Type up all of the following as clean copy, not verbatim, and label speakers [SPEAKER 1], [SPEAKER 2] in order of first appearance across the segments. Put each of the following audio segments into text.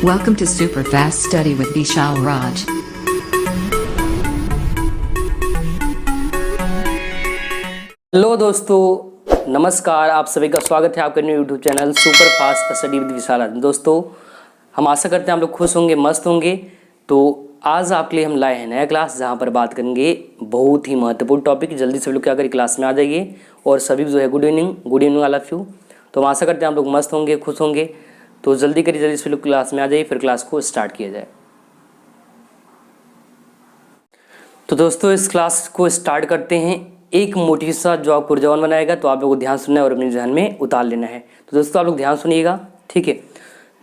[SPEAKER 1] Welcome to Super Fast Study with Vishal Raj.
[SPEAKER 2] Hello दोस्तों, नमस्कार। आप सभी का स्वागत है आपके new YouTube channel super fast study with Vishal Raj. दोस्तों, हम आशा करते हैं आप लोग खुश होंगे, मस्त होंगे। तो आज आपके लिए हम लाए हैं नया क्लास, जहां पर बात करेंगे बहुत ही महत्वपूर्ण टॉपिक। जल्दी से लोग क्या करिए, क्लास में आ जाइए। और सभी जो है good evening all of you. तो हम आशा करते हैं आप लोग मस्त होंगे, खुश होंगे। तो जल्दी करिए, जल्दी से लोग क्लास में आ जाइए, फिर क्लास को स्टार्ट किया जाए। तो दोस्तों, इस क्लास को स्टार्ट करते हैं। एक मोटी सा जो आपको ऊर्जावान बनाएगा, तो आप लोगों को ध्यान सुनना है और अपने ध्यान में उतार लेना है। तो दोस्तों, आप लोग ध्यान सुनिएगा, ठीक है।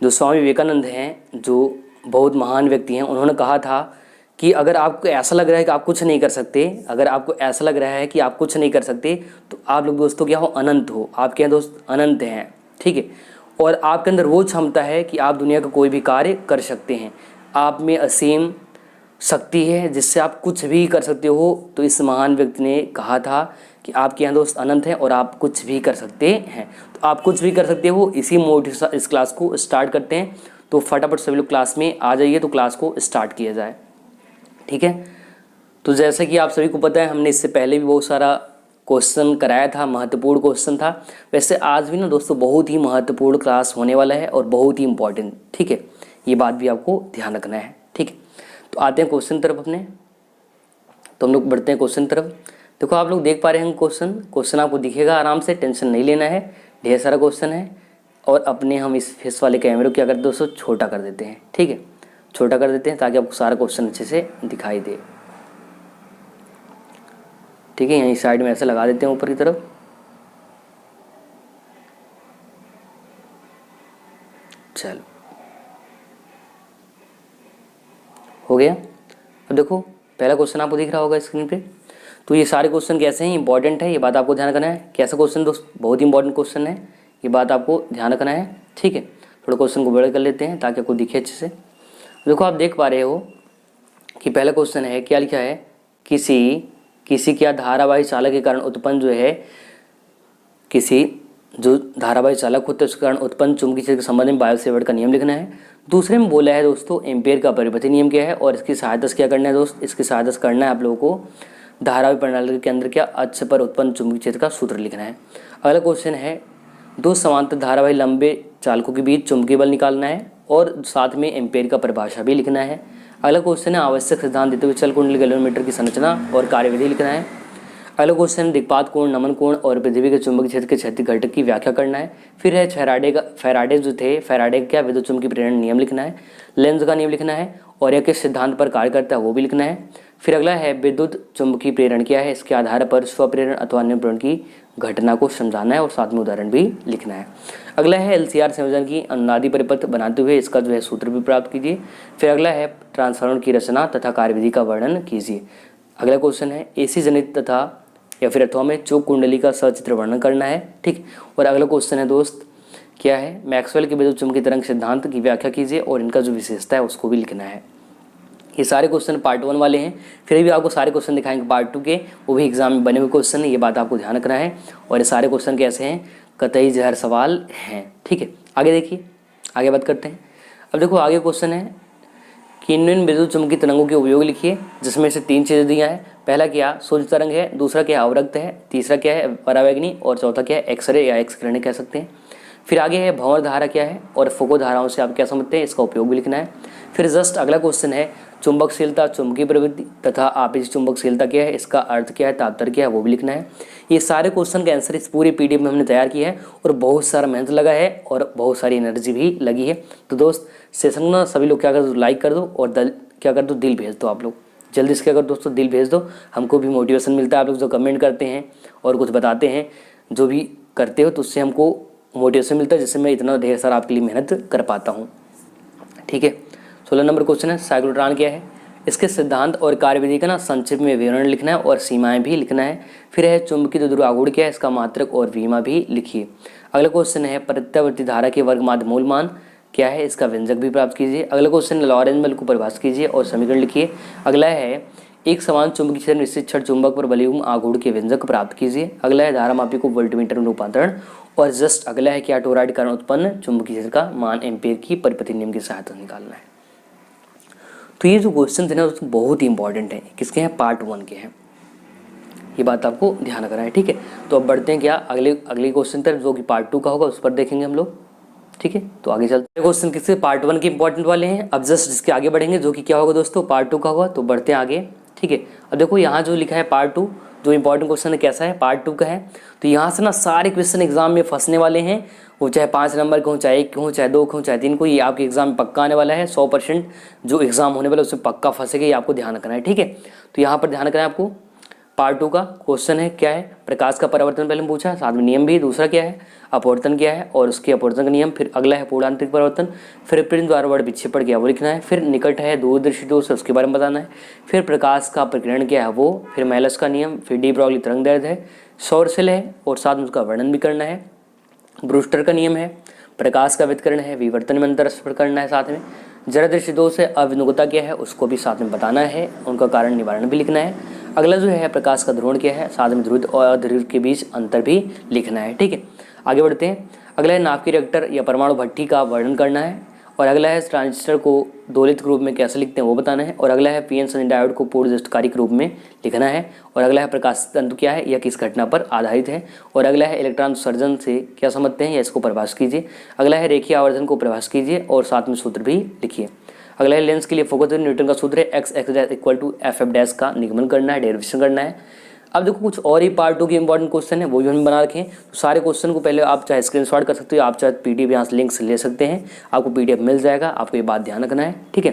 [SPEAKER 2] जो स्वामी विवेकानंद हैं, जो बहुत महान व्यक्ति हैं, उन्होंने कहा था कि अगर आपको ऐसा लग रहा है कि आप कुछ नहीं कर सकते, अगर आपको ऐसा लग रहा है कि आप कुछ नहीं कर सकते, तो आप लोग दोस्तों क्या हो, अनंत हो। आपके यहाँ दोस्त अनंत हैं, ठीक है। और आपके अंदर वो क्षमता है कि आप दुनिया का कोई भी कार्य कर सकते हैं। आप में असीम शक्ति है जिससे आप कुछ भी कर सकते हो। तो इस महान व्यक्ति ने कहा था कि आपके यहाँ दोस्त अनंत हैं और आप कुछ भी कर सकते हैं। तो आप कुछ भी कर सकते हो, इसी मोटिव से इस क्लास को स्टार्ट करते हैं। तो फटाफट सभी लोग क्लास में आ जाइए, तो क्लास को स्टार्ट किया जाए, ठीक है। तो जैसे कि आप सभी को पता है, हमने इससे पहले भी बहुत सारा क्वेश्चन कराया था, महत्वपूर्ण क्वेश्चन था। वैसे आज भी ना दोस्तों बहुत ही महत्वपूर्ण क्लास होने वाला है और बहुत ही इंपॉर्टेंट, ठीक है। ये बात भी आपको ध्यान रखना है, ठीक है। तो आते हैं क्वेश्चन तरफ अपने। तो हम लोग बढ़ते हैं क्वेश्चन तरफ। देखो, आप लोग देख पा रहे हैं क्वेश्चन आपको दिखेगा आराम से, टेंशन नहीं लेना है। ढेर सारा क्वेश्चन है और अपने हम इस फेस वाले कैमरे को क्या करते हैं दोस्तों, छोटा कर देते हैं, ठीक है। छोटा कर देते हैं ताकि आपको सारा क्वेश्चन अच्छे से दिखाई दे, ठीक है। यहीं साइड में ऐसे लगा देते हैं ऊपर की तरफ। चलो, हो गया। अब देखो, पहला क्वेश्चन आपको दिख रहा होगा स्क्रीन पे। तो ये सारे क्वेश्चन कैसे हैं, इंपॉर्टेंट है, ये बात आपको ध्यान रखना है। कैसा क्वेश्चन दोस्त, बहुत इंपॉर्टेंट क्वेश्चन है, ये बात आपको ध्यान रखना है, ठीक है। थोड़ा क्वेश्चन को बड़ा कर लेते हैं ताकि आपको दिखे अच्छे से। देखो, आप देख पा रहे हो कि पहला क्वेश्चन है, क्या लिखा है, किसी क्या धारावाही चालक के कारण उत्पन्न जो है, किसी जो धारावाही चालक होता है उसके कारण उत्पन्न चुंबकीय क्षेत्र के संबंध में बायो सेवर्ट का नियम लिखना है। दूसरे में बोला है दोस्तों, एम्पेयर का परिपथी नियम क्या है और इसकी सहायता से क्या करना है दोस्त, इसकी सहायता से करना है आप लोगों को धारावाही प्रणाली के अंदर क्या अक्ष पर उत्पन्न चुंबकीय क्षेत्र का सूत्र लिखना है। अगला क्वेश्चन है, दो समांतर धारावाही लंबे चालकों के बीच चुंबकीय बल निकालना है और साथ में एम्पेयर का परिभाषा भी लिखना है। अगला क्वेश्चन है, आवश्यक सिद्धांत देते हुए चल कुंडली गैल्वेनोमीटर की संरचना और कार्यविधि लिखना है। अगला क्वेश्चन, दिक्पात कोण, नमन कोण और पृथ्वी के चुंबकीय क्षेत्र के क्षैतिज घटक की व्याख्या करना है। फिर है फैराडे जो थे, फैराडे का विद्युत चुम्बकीय प्रेरण नियम लिखना है। लेंज का नियम लिखना है और यह किस सिद्धांत पर कार्य करता है वो भी लिखना है। फिर अगला है, विद्युत चुम्बकीय प्रेरण क्या है, इसके आधार पर स्वप्रेरण अथवा अन्य प्रेरण की घटना को समझाना है और साथ में उदाहरण भी लिखना है। अगला है, LCR संयोजन की अनुनादी परिपथ बनाते हुए इसका जो है सूत्र भी प्राप्त कीजिए। फिर अगला है, ट्रांसफार्मर की रचना तथा कार्यविधि का वर्णन कीजिए। अगला क्वेश्चन है, AC जनित तथा या फिर अथवा में चौक कुंडली का सचित्र वर्णन करना है, ठीक। और अगला क्वेश्चन है दोस्त, क्या है, मैक्सवेल के विद्युत चुम्बकीय तरंग सिद्धांत की व्याख्या कीजिए और इनका जो विशेषता है उसको भी लिखना है। ये सारे क्वेश्चन पार्ट 1 वाले हैं, फिर भी आपको सारे क्वेश्चन दिखाएंगे पार्ट 2 के, वो भी एग्जाम में बने हुए क्वेश्चन है, ये बात आपको ध्यान रखना है। और ये सारे क्वेश्चन कैसे हैं, कतई जहर सवाल हैं, ठीक है। आगे देखिए, आगे बात करते हैं। अब देखो, आगे क्वेश्चन है कि इन विद्युत चुम्बकीय तरंगों के उपयोग लिखिए, जिसमें से 3 चीज़ें दिया है। पहला क्या, सूर्य तरंग है, दूसरा क्या है, अवरक्त है, तीसरा क्या है, परावैंगनी, और चौथा क्या है, एक्सरे या एक्स किरणें कह सकते हैं। फिर आगे है, भंवर धारा क्या है और फोको धाराओं से आप क्या समझते हैं, इसका उपयोग भी लिखना है। फिर जस्ट अगला क्वेश्चन है, चुंबकशीलता, चुंबकीय प्रवृत्ति तथा आपसी चुंबकशीलता क्या है, इसका अर्थ क्या है, तात्पर्य क्या है, वो भी लिखना है। ये सारे क्वेश्चन का आंसर इस पूरी PDF में हमने तैयार किया है और बहुत सारा मेहनत लगा है और बहुत सारी एनर्जी भी लगी है। तो दोस्त, सेशन ना सभी लोग क्या कर दो, लाइक कर दो और क्या कर दो, दिल भेज दो। आप लोग जल्दी से क्या कर दोस्तों, दिल भेज दो, हमको भी मोटिवेशन मिलता है। आप लोग जो कमेंट करते हैं और कुछ बताते हैं, जो भी करते हो, तो उससे हमको मोटिवेशन मिलता है, जिससे मैं इतना ढेर सारा आपके लिए मेहनत कर पाता हूँ, ठीक है। 16 नंबर क्वेश्चन है, साइक्लोट्रॉन क्या है, इसके सिद्धांत और कार्यविधि का ना संक्षिप्त में विवरण लिखना है और सीमाएं भी लिखना है। फिर है, चुंबकीय द्विध्रुव आघूर्ण क्या है, इसका मात्रक और विमा भी लिखिए। अगला क्वेश्चन है, प्रत्यावर्ती धारा के वर्ग माध्य मूल मान क्या है, इसका व्यंजक भी प्राप्त कीजिए। अगला क्वेश्चन, लॉरेंज बल को परिभाषित कीजिए और समीकरण लिखिए। अगला है, एक समान चुंबकीय क्षेत्र निश्चित क्षण चुंबक पर बलयुग्म आघूर्ण के व्यंजक प्राप्त कीजिए। अगला है, धारामापी को वोल्टमीटर में रूपांतरण और जस्ट अगला है क्या, टोरॉइड के कारण उत्पन्न चुंबकीय क्षेत्र का मान एम्पीयर की परिपति नियम की सहायता से निकालना है। तो ये जो क्वेश्चन थे ना दोस्तों बहुत ही इंपॉर्टेंट है, किसके हैं, पार्ट 1 के हैं, ये बात आपको ध्यान रखना है, ठीक है। तो अब बढ़ते हैं क्या अगले क्वेश्चन पर, जो कि पार्ट 2 का होगा, उस पर देखेंगे हम लोग, ठीक है। तो आगे चलते हैं, क्वेश्चन किसके, पार्ट 1 के इंपॉर्टेंट वाले हैं। अब जस्ट इसके आगे बढ़ेंगे, जो कि क्या होगा दोस्तों, पार्ट 2 का होगा। तो बढ़ते हैं आगे, ठीक है। अब देखो यहाँ जो लिखा है पार्ट 2, जो इंपॉर्टेंट क्वेश्चन है कैसा है, पार्ट 2 का है। तो यहाँ से ना सारे क्वेश्चन एग्जाम में फंसने वाले हैं, वो चाहे 5 नंबर के हों, चाहे 1 के हों, चाहे 2 के हों, चाहे 3 को, ये आपके एग्जाम में पक्का आने वाला है। 100% जो एग्जाम होने वाला है उसमें पक्का फंसेगा, ये आपको ध्यान रखना है, ठीक है। तो यहाँ पर ध्यान रखना है आपको, पार्ट 2 का क्वेश्चन है क्या है, प्रकाश का परावर्तन पहले पूछा, साथ में नियम भी, दूसरा क्या है अपवर्तन क्या है और उसके अपवर्तन का नियम, फिर अगला है पूर्णांतरिक परावर्तन, फिर प्रिज्म द्वारा वर्ड विक्षेपण क्या है वो लिखना है, फिर निकट है दूरदर्शी दोष है उसके बारे में बताना है, फिर प्रकाश का प्रकीर्णन क्या है वो, फिर मेलस का नियम, फिर डी ब्रॉगली तरंग दैर्ध्य है, सौर सेल है और साथ में उसका वर्णन भी करना है, ब्रूस्टर का नियम है, प्रकाश का वितरण है, विवर्तन में अंतर स्पष्ट करना है, साथ में जरादृष्टि दोष है, अविनुगता क्या है उसको भी साथ में बताना है, उनका कारण निवारण भी लिखना है। अगला जो है प्रकाश का ध्रुवण क्या है, साथ में ध्रुव और अध्रुव के बीच अंतर भी लिखना है, ठीक है। आगे बढ़ते हैं, अगला है नाभिकीय रिएक्टर या परमाणु भट्ठी का वर्णन करना है, और अगला है ट्रांजिस्टर को दोलित रूप में कैसे लिखते हैं वो बताना है, और अगला है पीएन सनी डायोड को पूर्ण जस्टकारी के रूप में लिखना है, और अगला है प्रकाश तंतु क्या है या किस घटना पर आधारित है, और अगला है इलेक्ट्रॉन उत्सर्जन से क्या समझते हैं या इसको परिभाषित कीजिए, अगला है रेखीय आवर्धन को परिभाषित कीजिए और साथ में सूत्र भी लिखिए, अगला है लेंस के लिए फोकस न्यूटन का सूत्र है x x equal to F F dash का निगमन करना है, डेरिवेशन करना है। अब देखो कुछ और ही पार्ट 2 के इंपॉर्टेंट क्वेश्चन है, वो भी हम बना रखें। तो सारे क्वेश्चन को पहले आप चाहे स्क्रीनशॉट कर सकते हो, आप चाहे पीडीएफ यहाँ से लिंक से ले सकते हैं, आपको पीडीएफ मिल जाएगा, आपको ये बात ध्यान रखना है, ठीक है।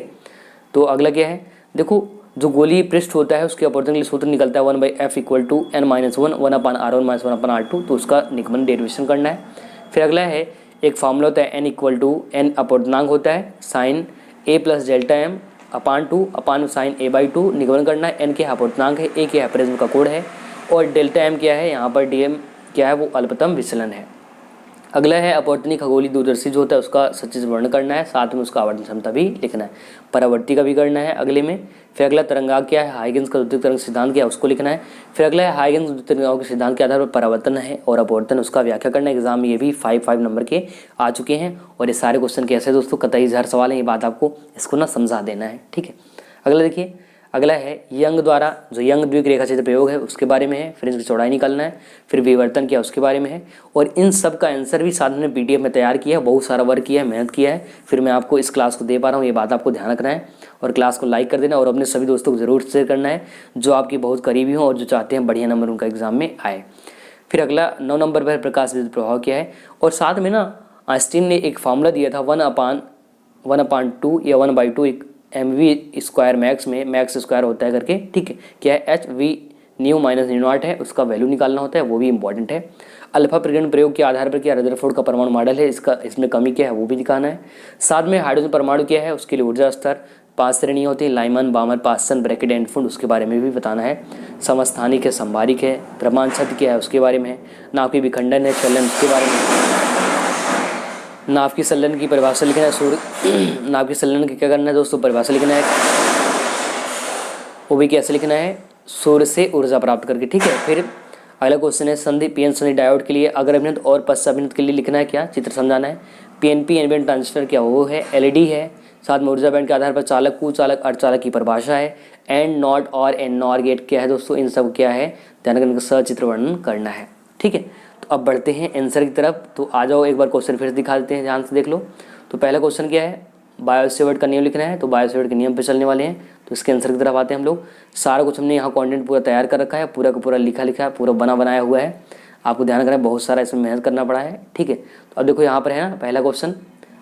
[SPEAKER 2] तो अगला क्या है, देखो जो गोलीय पृष्ठ होता है उसके अपवर्तन के लिए सूत्र निकलता है 1/f equal to n-1 1/r1 - 1/r2, तो उसका निगमन डेरिवेशन करना है। फिर अगला है एक फार्मूला होता है n इक्वल टू n अपवर्तनांक होता है sine a plus delta m upon 2 upon sine a/2, निगमन करना है। n के अपवर्तनांक है, a के प्रिज्म का कोण है और डेल्टा m क्या है, यहाँ पर dm क्या है वो अल्पतम विचलन है। अगला है अपवर्तनी खगोलीय दूरदर्शी जो होता है उसका सचित्र वर्णन करना है, साथ में उसका आवर्तन क्षमता भी लिखना है, परावर्ती का भी करना है अगले में। फिर अगला तरंगांक क्या है, हाइगेंस का द्वितीयक तरंग सिद्धांत क्या है उसको लिखना है। फिर अगला है हाइगेंस द्वितीयक तरंगों के सिद्धांत के आधार पर परावर्तन है और अपवर्तन उसका व्याख्या करना है। एग्जाम में ये भी 5 नंबर के आ चुके हैं और ये सारे क्वेश्चन कैसे दोस्तों कतई ज़हर सवाल है, ये बात आपको इसको ना समझा देना है, ठीक है। अगला देखिए, अगला है यंग द्वारा जो यंग द्विक रेखा चित्र प्रयोग है उसके बारे में है, फिर इसकी चौड़ाई निकालना है, फिर विवर्तन क्या उसके बारे में है, और इन सब का आंसर भी साथ में पीडीएफ में तैयार किया है, बहुत सारा वर्क किया है, मेहनत किया है, फिर मैं आपको इस क्लास को दे पा रहा हूँ, ये बात आपको ध्यान रखना है। और क्लास को लाइक कर देना और अपने सभी दोस्तों को जरूर शेयर करना है जो आपकी बहुत करीबी हों और जो चाहते हैं बढ़िया नंबर उनका एग्जाम में आए। फिर अगला 9 नंबर पर प्रकाश विद्युत प्रभाव क्या है, और साथ में ना आइंस्टीन ने एक फार्मूला दिया था 1/2 या 1/2 mv स्क्वायर मैक्स में मैक्स स्क्वायर होता है करके, ठीक है। क्या है H V nu minus nu naught है, उसका वैल्यू निकालना होता है, वो भी इंपॉर्टेंट है। अल्फा प्रकीर्णन प्रयोग के आधार पर क्या रदरफोर्ड का परमाणु मॉडल है, इसमें कमी क्या है वो भी दिखाना है। साथ में हाइड्रोजन परमाणु क्या है, उसके लिए ऊर्जा स्तर 5 श्रेणियाँ होती हैं, लाइमन बामर पास्सन ब्रैकेट एंड फुंड, उसके बारे में भी बताना है। समस्थानिक है, संभारिक है, द्रव्यमान छद क्या है उसके बारे में है, नाव की विखंडन है, चलन उसके बारे में, नाव की संलयन की परिभाषा लिखना है, सूर्य नाव की संलयन की क्या करना है दोस्तों, परिभाषा लिखना है, वो भी कैसे लिखना है, सूर्य से ऊर्जा प्राप्त करके, ठीक है। फिर अगला क्वेश्चन है संधि पीएन सनी डायोड के लिए अग्र अभिनत और पश्च अभिनत के लिए लिखना है क्या, चित्र समझाना है। पीएनपी एनबीएन ट्रांजिस्टर क्या वो है, एलईडी है, साथ में ऊर्जा बैंड के आधार पर चालक कुचालक अर्धचालक की परिभाषा है, एंड नॉट और एन नॉर गेट क्या है दोस्तों, इन सब क्या है ध्यान रखने का सचित्र वर्णन करना है, ठीक है। तो अब बढ़ते हैं आंसर की तरफ, तो आ जाओ एक बार क्वेश्चन फिर से दिखा देते हैं, ध्यान से देख लो। तो पहला क्वेश्चन क्या है, बायो-सेवर्ट का नियम लिखना है, तो बायो-सेवर्ट के नियम पे चलने वाले हैं, तो इसके आंसर की तरफ आते हैं हम लोग। सारा कुछ हमने यहाँ कंटेंट पूरा तैयार कर रखा है, पूरा का पूरा लिखा है, पूरा बनाया हुआ है, आपको ध्यान रखना है, बहुत सारा इसमें मेहनत करना पड़ा है, ठीक है। तो अब देखो यहाँ पर है ना पहला क्वेश्चन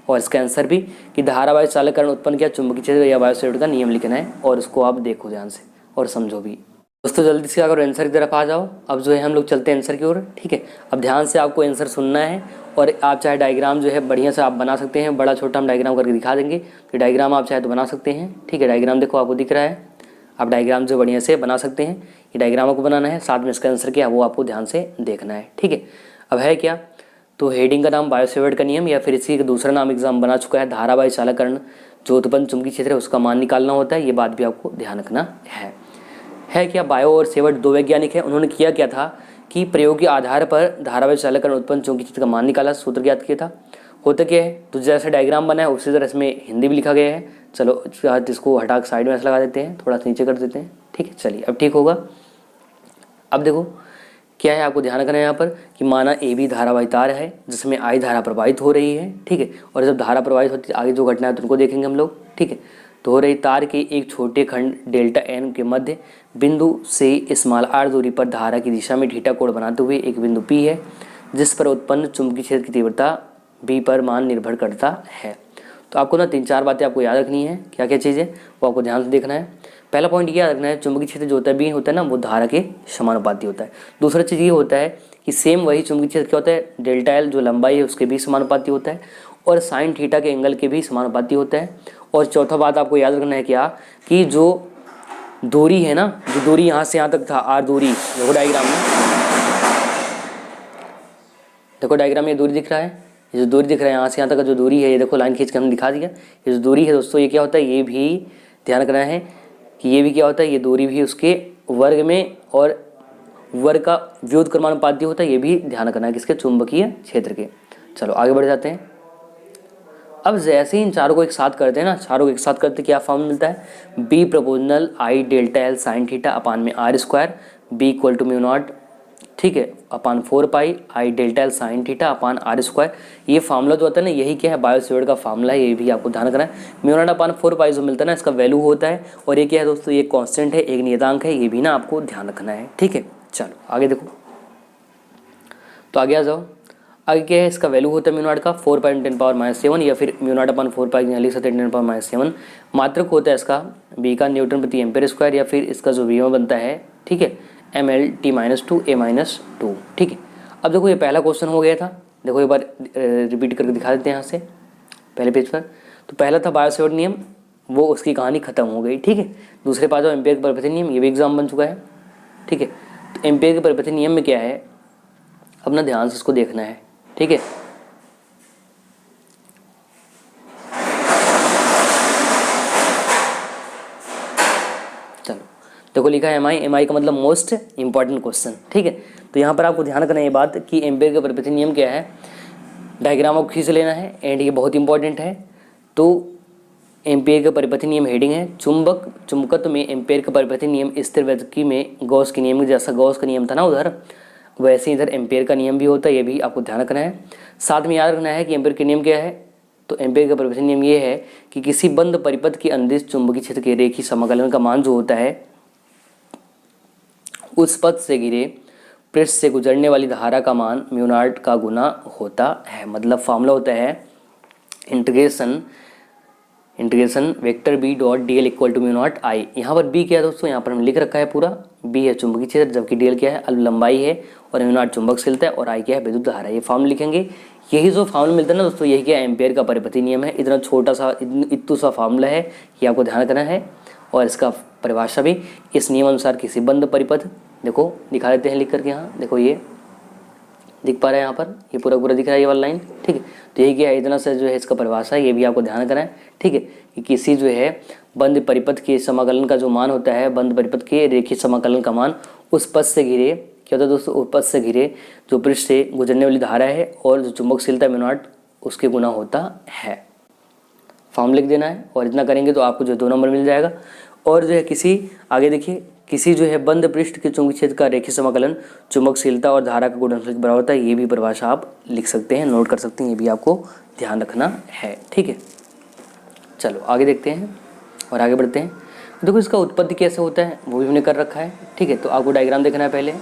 [SPEAKER 2] और इसका आंसर भी कि धारावाहिक चालककरण उत्पन्न किया चुंबकीय क्षेत्र या बायो-सेवर्ट का नियम लिखना है, और उसको आप देखो ध्यान से और समझो भी दोस्तों। जल्दी से अगर आंसर की तरफ आ जाओ, अब जो है हम लोग चलते हैं आंसर की ओर, ठीक है। अब ध्यान से आपको आंसर सुनना है और आप चाहे डायग्राम जो है बढ़िया से आप बना सकते हैं, बड़ा छोटा हम डायग्राम करके दिखा देंगे, तो डायग्राम आप चाहे तो बना सकते हैं, ठीक है। डायग्राम देखो आपको दिख रहा है, आप डायग्राम जो बढ़िया से बना सकते हैं, ये डायग्राम आपको बनाना है, साथ में इसका आंसर क्या है वो आपको ध्यान से देखना है, ठीक है। अब है क्या, तो हेडिंग का नाम बायो-सेवर्ट का नियम या फिर इसी का दूसरा नाम एग्जाम बना चुका है धारावाहिक चालककरण जो उत्पन्न चुंबकीय क्षेत्र है उसका मान निकालना होता है, ये बात भी आपको ध्यान रखना है क्या। बायो और सेवर्ट दो वैज्ञानिक हैं, उन्होंने किया क्या था कि प्रयोग के आधार पर धारावाही चालक कारण उत्पन्न चुंबकीय क्षेत्र का मान निकाला, सूत्र ज्ञात किया था। होता क्या है, तो जैसा डायग्राम बना है उसी तरह इसमें हिंदी भी लिखा गया है। चलो इसको हटा के साइड में ऐसा लगा देते हैं, थोड़ा सा नीचे कर देते हैं, ठीक है। चलिए अब ठीक होगा। अब देखो क्या है, आपको ध्यान रखना है यहाँ पर कि माना ए बी धारावाही तार है जिसमें आई धारा प्रवाहित हो रही है, ठीक है। और जब धारा प्रवाहित होती है आगे जो घटना है तो उनको देखेंगे हम लोग, ठीक है। तो हो रही तार के एक छोटे खंड डेल्टा एन के मध्य बिंदु से स्मॉल आर दूरी पर धारा की दिशा में थीटा कोण बनाते हुए एक बिंदु पी है जिस पर उत्पन्न चुंबकीय क्षेत्र की तीव्रता बी पर मान निर्भर करता है। तो आपको ना 3-4 बातें आपको याद रखनी है। क्या क्या चीज़ है वो आपको ध्यान से देखना है। पहला पॉइंट ये याद रखना है, चुंबकीय क्षेत्र जो होता है बी होता है ना, वो धारा के समानुपाती होता है। दूसरा चीज़ ये होता है कि सेम वही चुंबकीय क्षेत्र क्या होता है, डेल्टा एल जो लंबाई है उसके भी समानुपाती होता है और साइन थीटा के एंगल के भी समानुपाती होता है। और चौथा बात आपको याद रखना है क्या, कि जो दूरी है ना, जो दूरी यहाँ से यहाँ तक था आर दूरी, देखो डायग्राम में, देखो डायग्राम में ये दूरी दिख रहा है, ये जो दूरी दिख रहा है यहाँ से यहाँ तक का जो दूरी है, ये देखो लाइन खींच के हमने दिखा दिया। ये जो दूरी है दोस्तों ये क्या होता है, ये भी ध्यान रखना है कि ये भी क्या होता है, ये दूरी भी उसके वर्ग में और वर्ग का व्युत्क्रमानुपाती क्रमानुपाती होता है, ये भी ध्यान रखना है किसके, चुंबकीय क्षेत्र के। चलो आगे बढ़ जाते हैं। अब जैसे ही इन चारों को एक साथ करते हैं ना, चारों को एक साथ करते क्या फॉर्मूला मिलता है, B proportional I delta L sine theta upon में R square B equal to mu naught, ठीक है, upon 4 pi I delta L sine theta upon R square. ये फार्मूला जो होता है ना, यही क्या है, बायोसेवर्ट का फार्मूला है, ये भी आपको ध्यान रखना है। म्यू नॉट अपान 4 पाई जो मिलता है ना, इसका वैल्यू होता है और ये क्या है दोस्तों, ये कांस्टेंट है, एक नियतांक है, ये भी ना आपको ध्यान रखना है, ठीक है। चलो आगे देखो, तो आगे आ जाओ। आगे क्या है, इसका वैल्यू होता है म्यू नॉट का 4 पाई 10⁻⁷ या फिर म्यू नॉट अपान 4 पाई यहाँ लिख सकते हैं 10⁻⁷। मात्रक होता है इसका बी का न्यूटन प्रति एम्पेयर स्क्वायर या फिर इसका जो वी बनता है, ठीक है, ML/T-2 A-2, ठीक है। अब देखो ये पहला क्वेश्चन हो गया था, देखो एक बार रिपीट करके दिखा देते हैं यहाँ से पहले पेज पर। तो पहला था बायोसेवर्ट नियम, वो उसकी कहानी खत्म हो गई, ठीक है। दूसरे पास एम्पेयर के परिपथी नियम, ये भी एग्जाम बन चुका है, ठीक है। तो एम्पेयर के परिपथी नियम में क्या है, अपना ध्यान से इसको देखना है, ठीक है। चलो देखो लिखा है एम आई का मतलब मोस्ट इंपॉर्टेंट क्वेश्चन, ठीक है। तो यहाँ पर आपको ध्यान रखना है ये बात कि एम्पेयर का परिपथी नियम क्या है, डायग्राम आपको खींच लेना है एंड ये बहुत इंपॉर्टेंट है। तो एम्पेयर का परिपथी नियम हेडिंग है, चुंबकत्व में एम्पेयर का परिपथी नियम स्थिर वैद्युति में गॉस के नियम, जैसा गॉस का नियम था ना उधर, वैसे इधर एम्पेयर का नियम भी होता है, ये भी आपको ध्यान रखना है। साथ में याद रखना है कि एम्पेयर का नियम क्या है, तो एम्पेयर का परिपथी नियम ये है कि किसी बंद परिपथ के अंदिश चुंबकीय क्षेत्र के रेखीय समाकलन का मान जो होता है उस पथ से घिरे पृष्ठ से गुजरने वाली धारा का मान म्यू नॉट का गुना होता है। मतलब फॉर्मूला होता है integration vector B dot D L equal to mu naught I. यहाँ पर बी क्या है दोस्तों, यहाँ पर हमने लिख रखा है पूरा, बी है चुंबकीय क्षेत्र, जबकि डी एल क्या है, लंबाई है, और म्यू नॉट चुंबकशीलता है, और आई क्या है, विद्युत धारा। ये फॉर्मूला लिखेंगे, यही जो फार्मूला मिलता है ना दोस्तों, यही क्या एम्पेयर का परिपथी नियम है। इतना छोटा सा इतू सा फार्मूला है, ये आपको ध्यान रखना है। और इसका परिभाषा भी इस नियम अनुसार किसी बंद परिपथ, देखो दिखा देते हैं लिख करके, यहाँ देखो ये दिख पा रहा है, यहाँ पर ये पूरा दिख रहा है ये वाला लाइन, ठीक है। तो यही क्या है, इतना सा जो है इसका परिभाषा है, ये भी आपको ध्यान रखना है, ठीक है। कि किसी जो है बंद परिपथ के समाकलन का जो मान होता है, बंद परिपथ के रेखीय समाकलन का मान उस पथ से घिरे, क्या होता है दोस्तों, उस पथ से घिरे जो पृष्ठ से गुजरने वाली धारा है और जो चुंबकशीलता म्यू नॉट उसके गुना होता है। फॉर्म लिख देना है और इतना करेंगे तो आपको जो 2 नंबर मिल जाएगा। और जो है किसी आगे देखिए, किसी जो है बंद पृष्ठ के चुंबकीय क्षेत्र का रेखीय समाकलन चुंबकशीलता और धारा का गुणनफल के बराबर होता है। ये भी परिभाषा आप लिख सकते हैं, नोट कर सकते हैं, ये भी आपको ध्यान रखना है, ठीक है। चलो आगे देखते हैं और आगे बढ़ते हैं। देखो इसका उत्पत्ति कैसे होता है वो भी हमने कर रखा है, ठीक है। तो आपको डायग्राम देखना है पहले,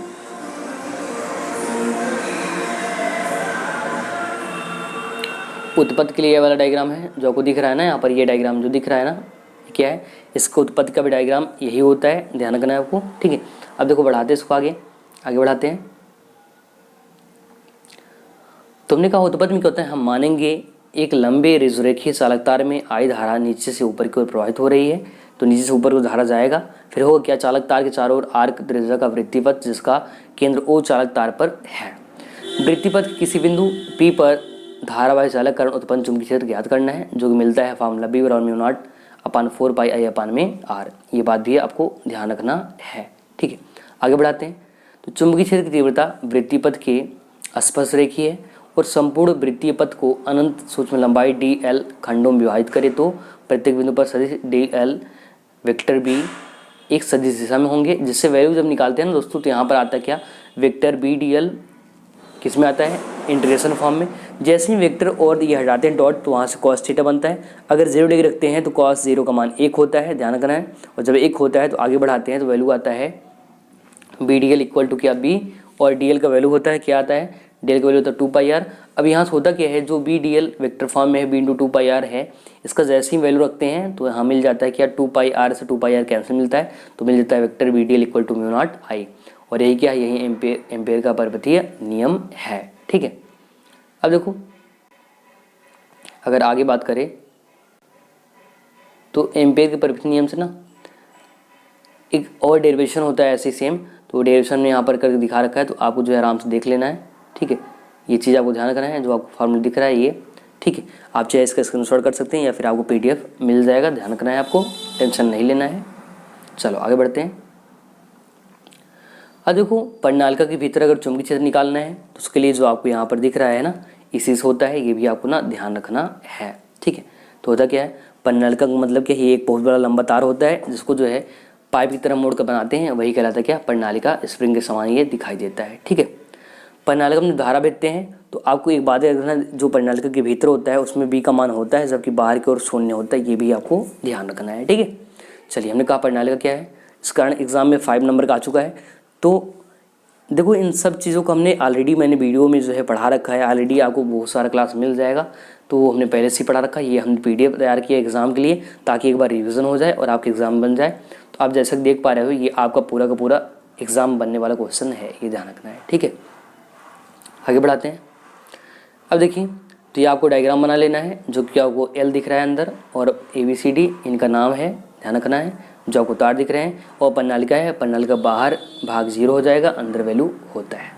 [SPEAKER 2] उत्पत्ति के लिए ये वाला डायग्राम है जो आपको दिख रहा है ना, यहाँ पर ये डायग्राम जो दिख रहा है ना, क्या है, इसका उत्पत्ति का भी डायग्राम यही होता है, ध्यान रखना है आपको, ठीक है। अब देखो बढ़ाते हैं इसको, आगे बढ़ाते हैं। तुमने कहा उत्पत्ति में क्या होता है, हम मानेंगे एक लंबे रेखीय चालक तार में आई धारा नीचे से ऊपर की ओर प्रवाहित हो रही है, तो नीचे से ऊपर को धारा जाएगा, फिर होगा क्या, चालक तार के चारों ओर आर्क त्रिज्या का वृत्तिपथ जिसका केंद्र ओ चालक तार पर है। वृत्तिपथ के किसी बिंदु P पर धारावाही चालक कारण उत्पन्न चुंबकीय क्षेत्र ज्ञात करना है, जो कि मिलता है फार्मूला बी बराबर म्यू नॉट अपान 4 पाई आई अपान में आर। ये बात भी आपको ध्यान रखना है, ठीक है। आगे बढ़ाते हैं। तो चुंबकीय क्षेत्र की तीव्रता वृत्तीय पथ के स्पर्श रेखीय है और संपूर्ण वृत्तीय पथ को अनंत सूक्ष्म लंबाई dl खंडों में विभाजित करे तो प्रत्येक बिंदु पर सदिश dl वेक्टर b एक सदिश दिशा में होंगे, जिससे वैल्यू जब निकालते हैं ना दोस्तों तो यहाँ पर आता है क्या, वेक्टर b dl किस में आता है, इंटीग्रेशन फॉर्म में। जैसे ही वेक्टर और ये हटाते हैं डॉट तो वहाँ से cos थीटा बनता है। अगर 0 डिग्री रखते हैं तो cos 0 का मान 1 होता है, ध्यान रखना है। और जब 1 होता है तो आगे बढ़ाते हैं तो वैल्यू आता है B D L equal to क्या, b, और डी एल का वैल्यू होता है क्या आता है, डी एल का वैल्यू होता है 2πr। अब यहाँ से होता क्या है, जो B D L vector form में है b इंटू 2πr है, इसका जैसे ही वैल्यू रखते हैं तो यहाँ मिल जाता है क्या, 2πr से 2πr कैंसिल मिलता है तो मिल जाता है vector B D L equal to mu naught I. और यही क्या है, यही एम्पेयर का पर्वतीय नियम है। ठीक है, अब देखो अगर आगे बात करें तो एम्पेयर के पर्वतीय नियम से ना एक और डेरिवेशन होता है ऐसे सेम, तो डेरिवेशन में यहाँ पर करके दिखा रखा है तो आपको जो है आराम से देख लेना है। ठीक है, ये चीज़ आपको ध्यान रखना है, जो आपको फार्मूला दिख रहा है ये। ठीक है, आप चाहे इसका स्क्रीनशॉट कर सकते हैं या फिर आपको पीडीएफ मिल जाएगा, ध्यान रखना है, आपको टेंशन नहीं लेना है। चलो आगे बढ़ते हैं। अब देखो परिनालिका के भीतर अगर चुंबकीय क्षेत्र निकालना है तो उसके लिए जो आपको यहाँ पर दिख रहा है ना, इसी से होता है, ये भी आपको ना ध्यान रखना है। ठीक है, तो होता क्या है, परिनालिका का मतलब क्या है, ये एक बहुत बड़ा लंबा तार होता है जिसको जो है पाइप की तरह मोड़ कर बनाते हैं, वही कहलाता है क्या, परिनालिका। स्प्रिंग के समान ये दिखाई देता है। ठीक है, परिनालिका में धारा भेजते हैं तो आपको एक बात रखना, जो परिनालिका के भीतर होता है उसमें b का मान होता है, जबकि बाहर की ओर शून्य होता है, ये भी आपको ध्यान रखना है। ठीक है, चलिए हमने कहा परिनालिका क्या है, इस कारण एग्जाम में 5 नंबर का आ चुका है। तो देखो इन सब चीज़ों को हमने ऑलरेडी मैंने वीडियो में जो है पढ़ा रखा है, ऑलरेडी आपको बहुत सारा क्लास मिल जाएगा, तो वो हमने पहले से ही पढ़ा रखा है। ये हमने पीडीएफ तैयार किया एग्जाम के लिए ताकि एक बार रिवीजन हो जाए और आपके एग्जाम बन जाए। तो आप जैसे देख पा रहे हो ये आपका पूरा का पूरा एग्जाम बनने वाला क्वेश्चन है, ये ध्यान रखना है। ठीक है, आगे बढ़ाते हैं। अब देखिए तो ये आपको डायग्राम बना लेना है, जो कि आपको एल दिख रहा है अंदर और ABCD इनका नाम है, ध्यान रखना है। जो आपको तार दिख रहे हैं और परिनालिका है, परिनालिका बाहर भाग 0 हो जाएगा, अंदर वैल्यू होता है।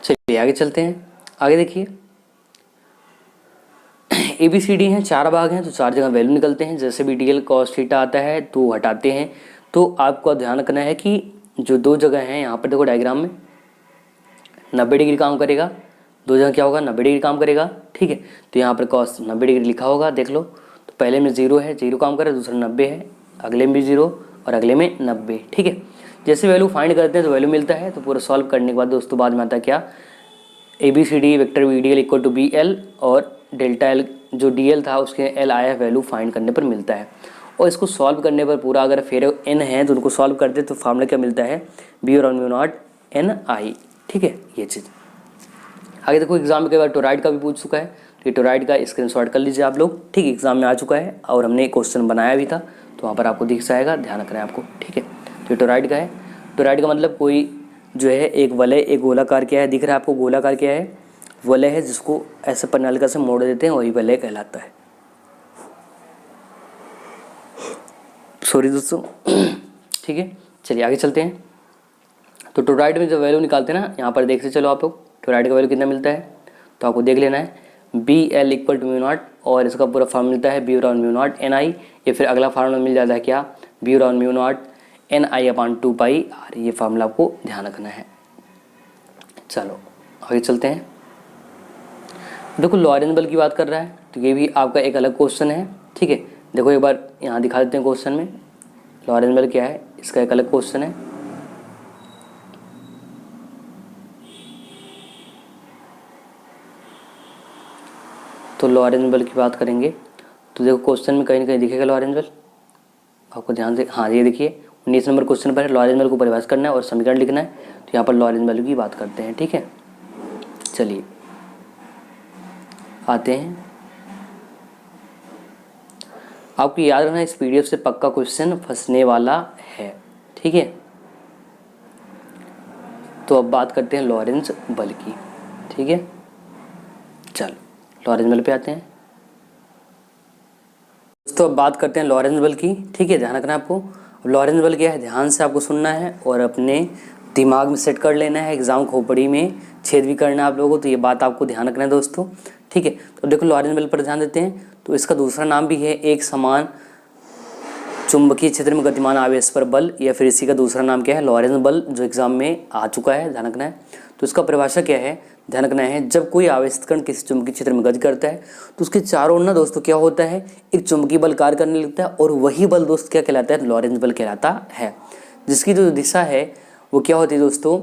[SPEAKER 2] चलिए आगे चलते हैं। आगे देखिए ABCD हैं, 4 भाग हैं तो 4 जगह वैल्यू निकलते हैं। जैसे भी DL cos थीटा आता है तो हटाते हैं, तो आपको ध्यान रखना है कि जो 2 जगह हैं यहाँ पर देखो डायग्राम में 90 डिग्री काम करेगा, 2 जगह क्या होगा, 90 डिग्री काम करेगा। ठीक है, तो यहाँ पर cos 90 डिग्री लिखा होगा, देख लो। तो पहले में 0 है, 0 काम कर रहा है, दूसरा 90 है, अगले में भी 0 और अगले में 90। ठीक है, जैसे वैल्यू फाइंड करते हैं तो वैल्यू मिलता है। तो पूरा सॉल्व करने के बाद दोस्तों बाद में आता है क्या, ABCD vector VDL equal to BL और डेल्टा L जो DL था उसके L आया वैल्यू फाइंड करने पर मिलता है। और इसको सॉल्व करने पर पूरा अगर फिर N है तो उनको सॉल्व करते तो फार्मूला क्या मिलता है, B और म्यू नॉट NI। ठीक है, ये चीज़ आगे देखो एग्जाम में कई बार टोराइड का भी पूछ चुका है, तो ये टोराइड का स्क्रीनशॉट कर लीजिए आप लोग। ठीक है, एग्जाम में आ चुका है और हमने क्वेश्चन बनाया भी था, तो वहाँ पर आपको दिख जाएगा, ध्यान रखना है आपको। ठीक है, तो ये टोराइड का है। टोराइड का मतलब कोई जो है एक वलय, एक गोलाकार क्या है, दिख रहा है आपको, गोलाकार क्या है, वलय है जिसको ऐसे परिनालिका से मोड़ देते हैं, वही वलय कहलाता है। सॉरी दोस्तों। ठीक है, चलिए आगे चलते हैं। तो टोराइड में जब वैल्यू निकालते हैं ना, यहाँ पर देख से चलो आप लोग, टोराइड का वैल्यू कितना मिलता है तो आपको देख लेना है, BL equal to mu naught और इसका पूरा फॉर्म मिलता है B और म्यू नॉट NI। या फिर अगला फार्मूला मिल जाता है क्या, B और mu naught NI upon 2πr। ये फार्मूला आपको ध्यान रखना है। चलो आगे चलते हैं। देखो लॉरेंज बल की बात कर रहा है, तो ये भी आपका एक अलग क्वेश्चन है। ठीक है, देखो एक बार यहाँ दिखा देते हैं क्वेश्चन में, लॉरेंज बल क्या है, इसका एक अलग क्वेश्चन है। तो लॉरेंज बल की बात करेंगे तो देखो क्वेश्चन में कहीं ना कहीं दिखेगा लॉरेंज बल, आपको ध्यान से, हाँ ये देखिए 19 नंबर क्वेश्चन पर लॉरेंज बल को परिभाषित करना है और समीकरण लिखना है। तो यहाँ पर लॉरेंज बल की बात करते हैं। ठीक है, चलिए आते हैं। आपको याद रखना इस पीडीएफ से पक्का क्वेश्चन फंसने वाला है। ठीक है, तो अब बात करते हैं लॉरेंज बल की। ठीक है, चलो लॉरेंज बल पे आते हैं। तो अब बात करते हैं लॉरेंज बल की। ठीक है, ध्यान रखना है आपको। अब लॉरेंज बल क्या है, ध्यान से आपको सुनना है और अपने दिमाग में सेट कर लेना है, एग्जाम खोपड़ी में छेद भी करना है आप लोगों को, तो ये बात आपको ध्यान रखना है दोस्तों। ठीक है, तो देखो लॉरेंज बल पर ध्यान देते हैं। तो इसका दूसरा नाम भी है एक समान चुंबकीय क्षेत्र में गतिमान आवेश पर बल, या फिर इसी का दूसरा नाम क्या है, लॉरेंस बल, जो एग्जाम में आ चुका है, ध्यान रखना है। तो इसका परिभाषा क्या है, ध्यान रखना है, जब कोई आवेशित कण किसी चुंबकीय क्षेत्र में गति करता है तो उसके चारों ओर ना दोस्तों क्या होता है, एक चुंबकीय बल कार्य करने लगता है, और वही बल दोस्त क्या कहलाता है, लॉरेंस बल कहलाता है, जिसकी जो दिशा है वो क्या होती है दोस्तों,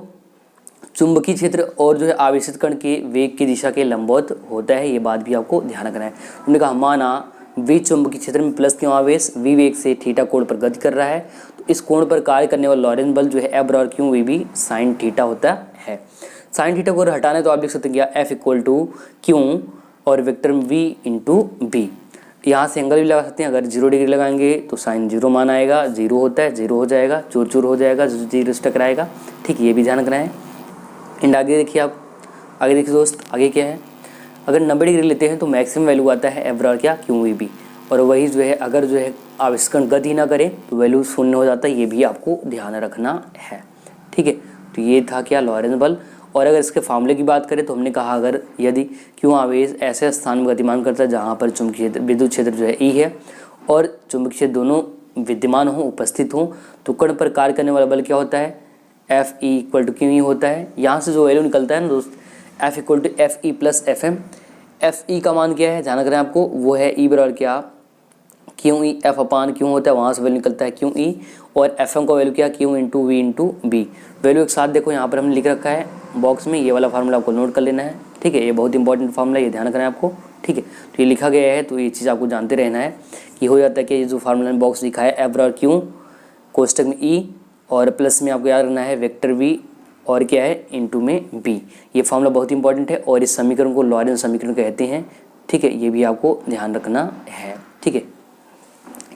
[SPEAKER 2] चुंबकीय क्षेत्र और जो है आवेशित कण के वेग की दिशा के लंबवत होता है। ये बात भी आपको ध्यान रखना है। उन्होंने कहा माना वी चुंबकीय क्षेत्र में प्लस क्यों आवेश वी वेग से थीटा कोण पर गति कर रहा है, तो इस कोण पर कार्य करने वाला लॉरेंस बल जो है एफ बराबर क्यों वी भी साइन थीटा होता है। साइन थीटा को अगर हटाना है तो आप लिख सकते हैं क्या, एफ इक्वल टू क्यों और वेक्टर वी इंटू बी। यहाँ से एंगल भी लगा सकते हैं, अगर 0 डिग्री लगाएंगे तो साइन 0 मान आएगा, 0 होता है, 0 हो जाएगा, चूर चूर हो जाएगा, 0 से टकराएगा, ठीक है, ये भी ध्यान रखना है। एंड आगे देखिए आप, आगे देखिए दोस्त, आगे क्या है, अगर 90 डिग्री लेते हैं तो मैक्सिमम वैल्यू आता है एफ बराबर क्या, क्यू वी बी, और वही जो है अगर जो है आवेश कण गति ना करे तो वैल्यू शून्य हो जाता है, ये भी आपको ध्यान रखना है, ठीक है। तो ये था क्या, लॉरेंस बल। और अगर इसके फार्मूले की बात करें तो हमने कहा अगर यदि क्यों आवेश ऐसे स्थान में गतिमान करता है जहाँ पर चुंबकीय क्षेत्र विद्युत क्षेत्र जो है ई है और चुंबकीय क्षेत्र दोनों विद्यमान हो, उपस्थित हो, तो कण पर कार्य करने वाला बल क्या होता है, F E equal to Q E होता है। यहाँ से जो वैल्यू निकलता है ना दोस्त, F equal to F E plus F M. F E का मान क्या है, ध्यान रखना है आपको, वो है ई बराबर क्या, क्यू ई एफ अपान क्यू होता है, वहाँ से वैल्यू निकलता है क्यू ई, और एफ एम का वैल्यू क्या, Q into V into B. Value एक साथ देखो यहाँ पर हमने लिख रखा है बॉक्स में, ये वाला फार्मूला आपको नोट कर लेना है, ठीक है, ये बहुत इंपॉर्टेंट फार्मूला है, ये ध्यान रखना है आपको, ठीक है। तो ये लिखा गया है तो ये चीज़ आपको जानते रहना है कि हो जाता है कि ये जो फार्मूला में बॉक्स लिखा है एफ बराबर क्यू कोष्टक में ई और प्लस में आपको याद रखना है वेक्टर वी और क्या है इंटू में बी। ये फार्मूला बहुत इंपॉर्टेंट है और इस समीकरण को लॉरेंस समीकरण कहते हैं, ठीक है, ये भी आपको ध्यान रखना है, ठीक है।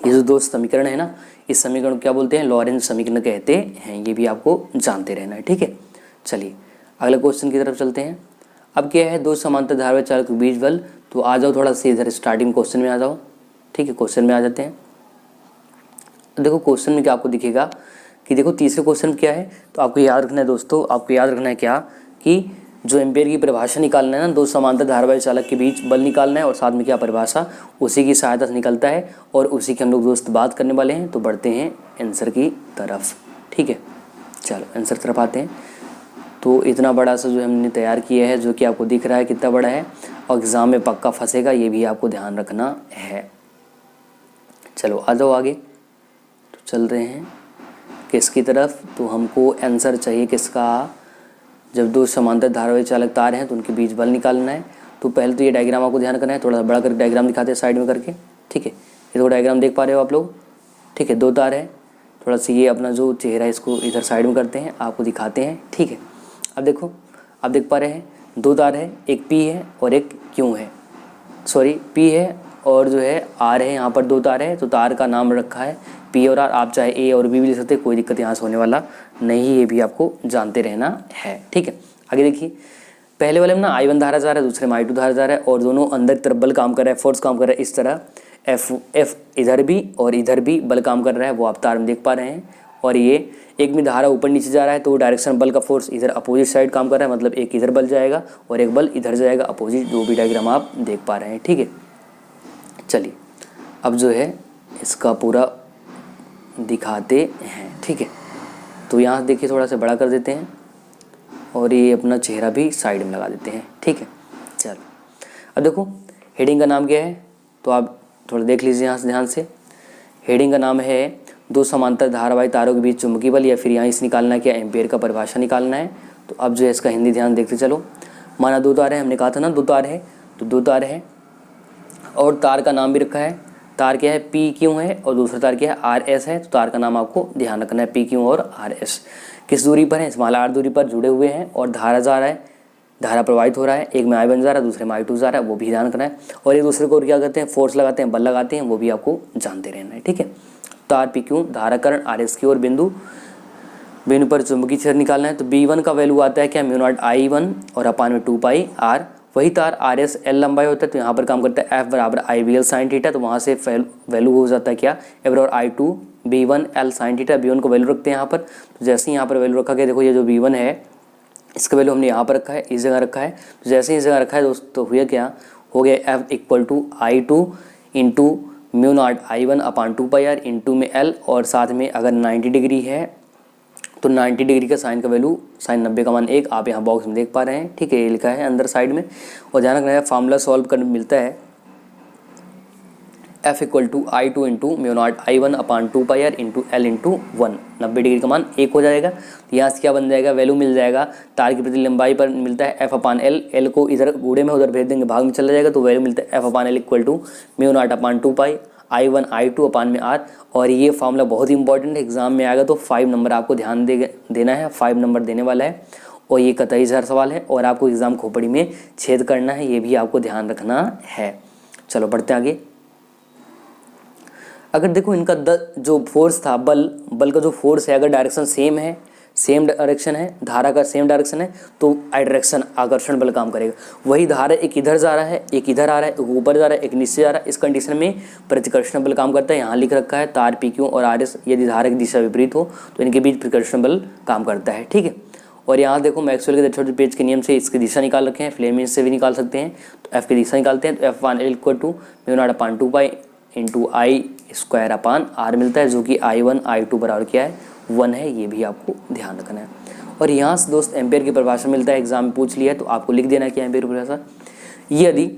[SPEAKER 2] ये जो दो समीकरण है ना, इस समीकरण को क्या बोलते हैं, लॉरेंस समीकरण कहते हैं, ये भी आपको जानते रहना है, ठीक है। चलिए अगले क्वेश्चन की तरफ चलते हैं। अब क्या है, दो समांतर धारावाही चालक के बीच बल, तो आ जाओ थोड़ा सा इधर स्टार्टिंग क्वेश्चन में आ जाओ, ठीक है, क्वेश्चन में आ जाते हैं। देखो क्वेश्चन में क्या आपको दिखेगा कि देखो तीसरे क्वेश्चन क्या है, तो आपको याद रखना है दोस्तों, आपको याद रखना है क्या कि जो एम्पेयर की परिभाषा निकालना है ना, दो समांतर धारावाही चालक के बीच बल निकालना है, और साथ में क्या परिभाषा, उसी की सहायता से निकलता है, और उसी की हम लोग दोस्त बात करने वाले हैं। तो बढ़ते हैं आंसर की तरफ, ठीक है, चलो आंसर तरफ आते हैं। तो इतना बड़ा सा जो हमने तैयार किया है, जो कि आपको दिख रहा है कितना बड़ा है, और एग्ज़ाम में पक्का फंसेगा, ये भी आपको ध्यान रखना है। चलो आ जाओ आगे, तो चल रहे हैं किसकी तरफ, तो हमको आंसर चाहिए किसका, जब दो समांतर धारावाही चालक तार हैं तो उनके बीच बल निकालना है। तो पहले तो ये डायग्राम आपको ध्यान रखना है, थोड़ा सा बड़ा करके डायग्राम दिखाते हैं साइड में करके, ठीक है। ये तो डायग्राम देख पा रहे हो आप लोग, ठीक है, दो तार है, थोड़ा सा ये अपना जो चेहरा है इसको इधर साइड में करते हैं, आपको दिखाते हैं, ठीक है। अब देखो, आप देख पा रहे हैं दो तार है, एक पी है और एक क्यू है, सॉरी पी है और जो है आर है, यहाँ पर दो तार है, तो तार का नाम रखा है पी और आर, आप चाहे ए और बी भी लिख सकते हैं, कोई दिक्कत यहाँ से होने वाला नहीं, ये भी आपको जानते रहना है, ठीक है। आगे देखिए, पहले वाले में ना I1 धारा जा रहा है, दूसरे में I2 धारा जा रहा है, और दोनों अंदर की तरफ बल काम कर रहा है, फोर्स काम कर रहा है, इस तरह एफ इधर भी और इधर भी बल काम कर रहा है, वो आप तार में देख पा रहे हैं। और ये एक में धारा ऊपर नीचे जा रहा है, तो डायरेक्शन बल का फोर्स इधर अपोजिट साइड काम कर रहा है, मतलब एक इधर बल जाएगा और एक बल इधर जाएगा अपोजिट, जो भी डायग्राम आप देख पा रहे हैं, ठीक है। चलिए अब जो है इसका पूरा दिखाते हैं, ठीक है। तो यहाँ देखिए थोड़ा सा बड़ा कर देते हैं और ये अपना चेहरा भी साइड में लगा देते हैं, ठीक है। चलो अब देखो हेडिंग का नाम क्या है, तो आप थोड़ा देख लीजिए यहाँ से ध्यान से। हेडिंग का नाम है दो समांतर धारावाही तारों के बीच चुंबकीय बल, या फिर यहाँ इस निकालना है क्या, एम्पेयर का परिभाषा निकालना है। तो अब जो है इसका हिंदी ध्यान देखते चलो। माना दो तार है, हमने कहा था ना दो तार है, तो दो तार है और तार का नाम भी रखा है, तार क्या है पी क्यू है और दूसरा तार क्या है आर एस है। तो तार का नाम आपको ध्यान रखना है पी क्यू और आर एस। किस दूरी पर है, स्मॉल आर दूरी पर जुड़े हुए हैं, और धारा जा रहा है, धारा प्रवाहित हो रहा है, एक में I1 जा रहा है, दूसरे में I2 जा रहा है, वो भी ध्यान रखना है। और एक दूसरे को क्या करते हैं, फोर्स लगाते हैं, बल लगाते हैं, वो भी आपको जानते रहना है, ठीक है। तार पी क्यू, धाराकरण आर एस की ओर बिंदु पर चुंबकीय क्षेत्र निकालना है। तो B1 का वैल्यू आता है क्या, म्यू0 I1 और अपान में 2 पाई R। वही तार आर एस एल लंबाई होता है, तो यहाँ पर काम करता है एफ बराबर IBL साइन थीटा, तो वहाँ से वैल्यू हो जाता है क्या, एफ बराबर I2 B1 L sine theta. B1 को वैल्यू रखते हैं यहाँ पर, तो जैसे ही यहाँ पर वैल्यू रखा गया, देखो ये जो B1 है इसका वैल्यू हमने यहाँ पर रखा है, इस जगह रखा है, तो जैसे ही इस जगह रखा है दोस्तों, तो हुआ क्या, हो गया F equal to I2 into mu naught I1 upon 2πr into में L, और साथ में अगर 90 डिग्री है तो 90 डिग्री का साइन का वैल्यू साइन 90 का मान 1, आप यहाँ बॉक्स में देख पा रहे हैं, ठीक है, ये लिखा है अंदर साइड में। और ध्यान रखना है फार्मूला सॉल्व कर मिलता है F equal to I2 into mu naught I1 upon 2πr into L into 1, 90 degree का मान 1 हो जाएगा। तो यहाँ से क्या बन जाएगा, वैल्यू मिल जाएगा तार की प्रति लंबाई पर मिलता है F अपान L, L को इधर गुणे में उधर भेज देंगे भाग में चला जाएगा, तो वैल्यू मिलता है F upon L equal to mu naught upon 2π I1 I2 upon में R। और ये फार्मूला बहुत ही इंपॉर्टेंट है, एग्जाम में आएगा तो 5 नंबर आपको ध्यान देना है, 5 नंबर देने वाला है, और ये कतई ज़र सवाल है, और आपको एग्जाम खोपड़ी में छेद करना है, ये भी आपको ध्यान रखना है। चलो बढ़ते आगे। अगर देखो इनका जो फोर्स था बल का जो फोर्स है, अगर डायरेक्शन सेम डायरेक्शन है, धारा का सेम डायरेक्शन है, तो डायरेक्शन आकर्षण बल काम करेगा। वही धारा एक इधर जा रहा है, एक इधर आ रहा है, एक ऊपर जा रहा है, एक नीचे जा रहा है, इस कंडीशन में प्रतिकर्षण बल काम करता है। यहाँ लिख रखा है तार PQ और RS, यदि धारा की दिशा विपरीत हो तो इनके बीच प्रतिकर्षण बल काम करता है, ठीक है। और यहाँ देखो मैक्सवेल के छोटे पेज के नियम से इसकी दिशा निकाल रखे हैं, फ्लेमिंग से भी निकाल सकते हैं। तो F की दिशा निकालते हैं, तो F upon L equal to mu naught upon 2π into I square upon R मिलता है, जो कि I1 I2 बराबर क्या है, 1 है, ये भी आपको ध्यान रखना है। और यहाँ से दोस्त एम्पेयर की परिभाषा मिलता है, एग्जाम में पूछ लिया है तो आपको लिख देना है कि एम्पेयर की परिभाषा, यदि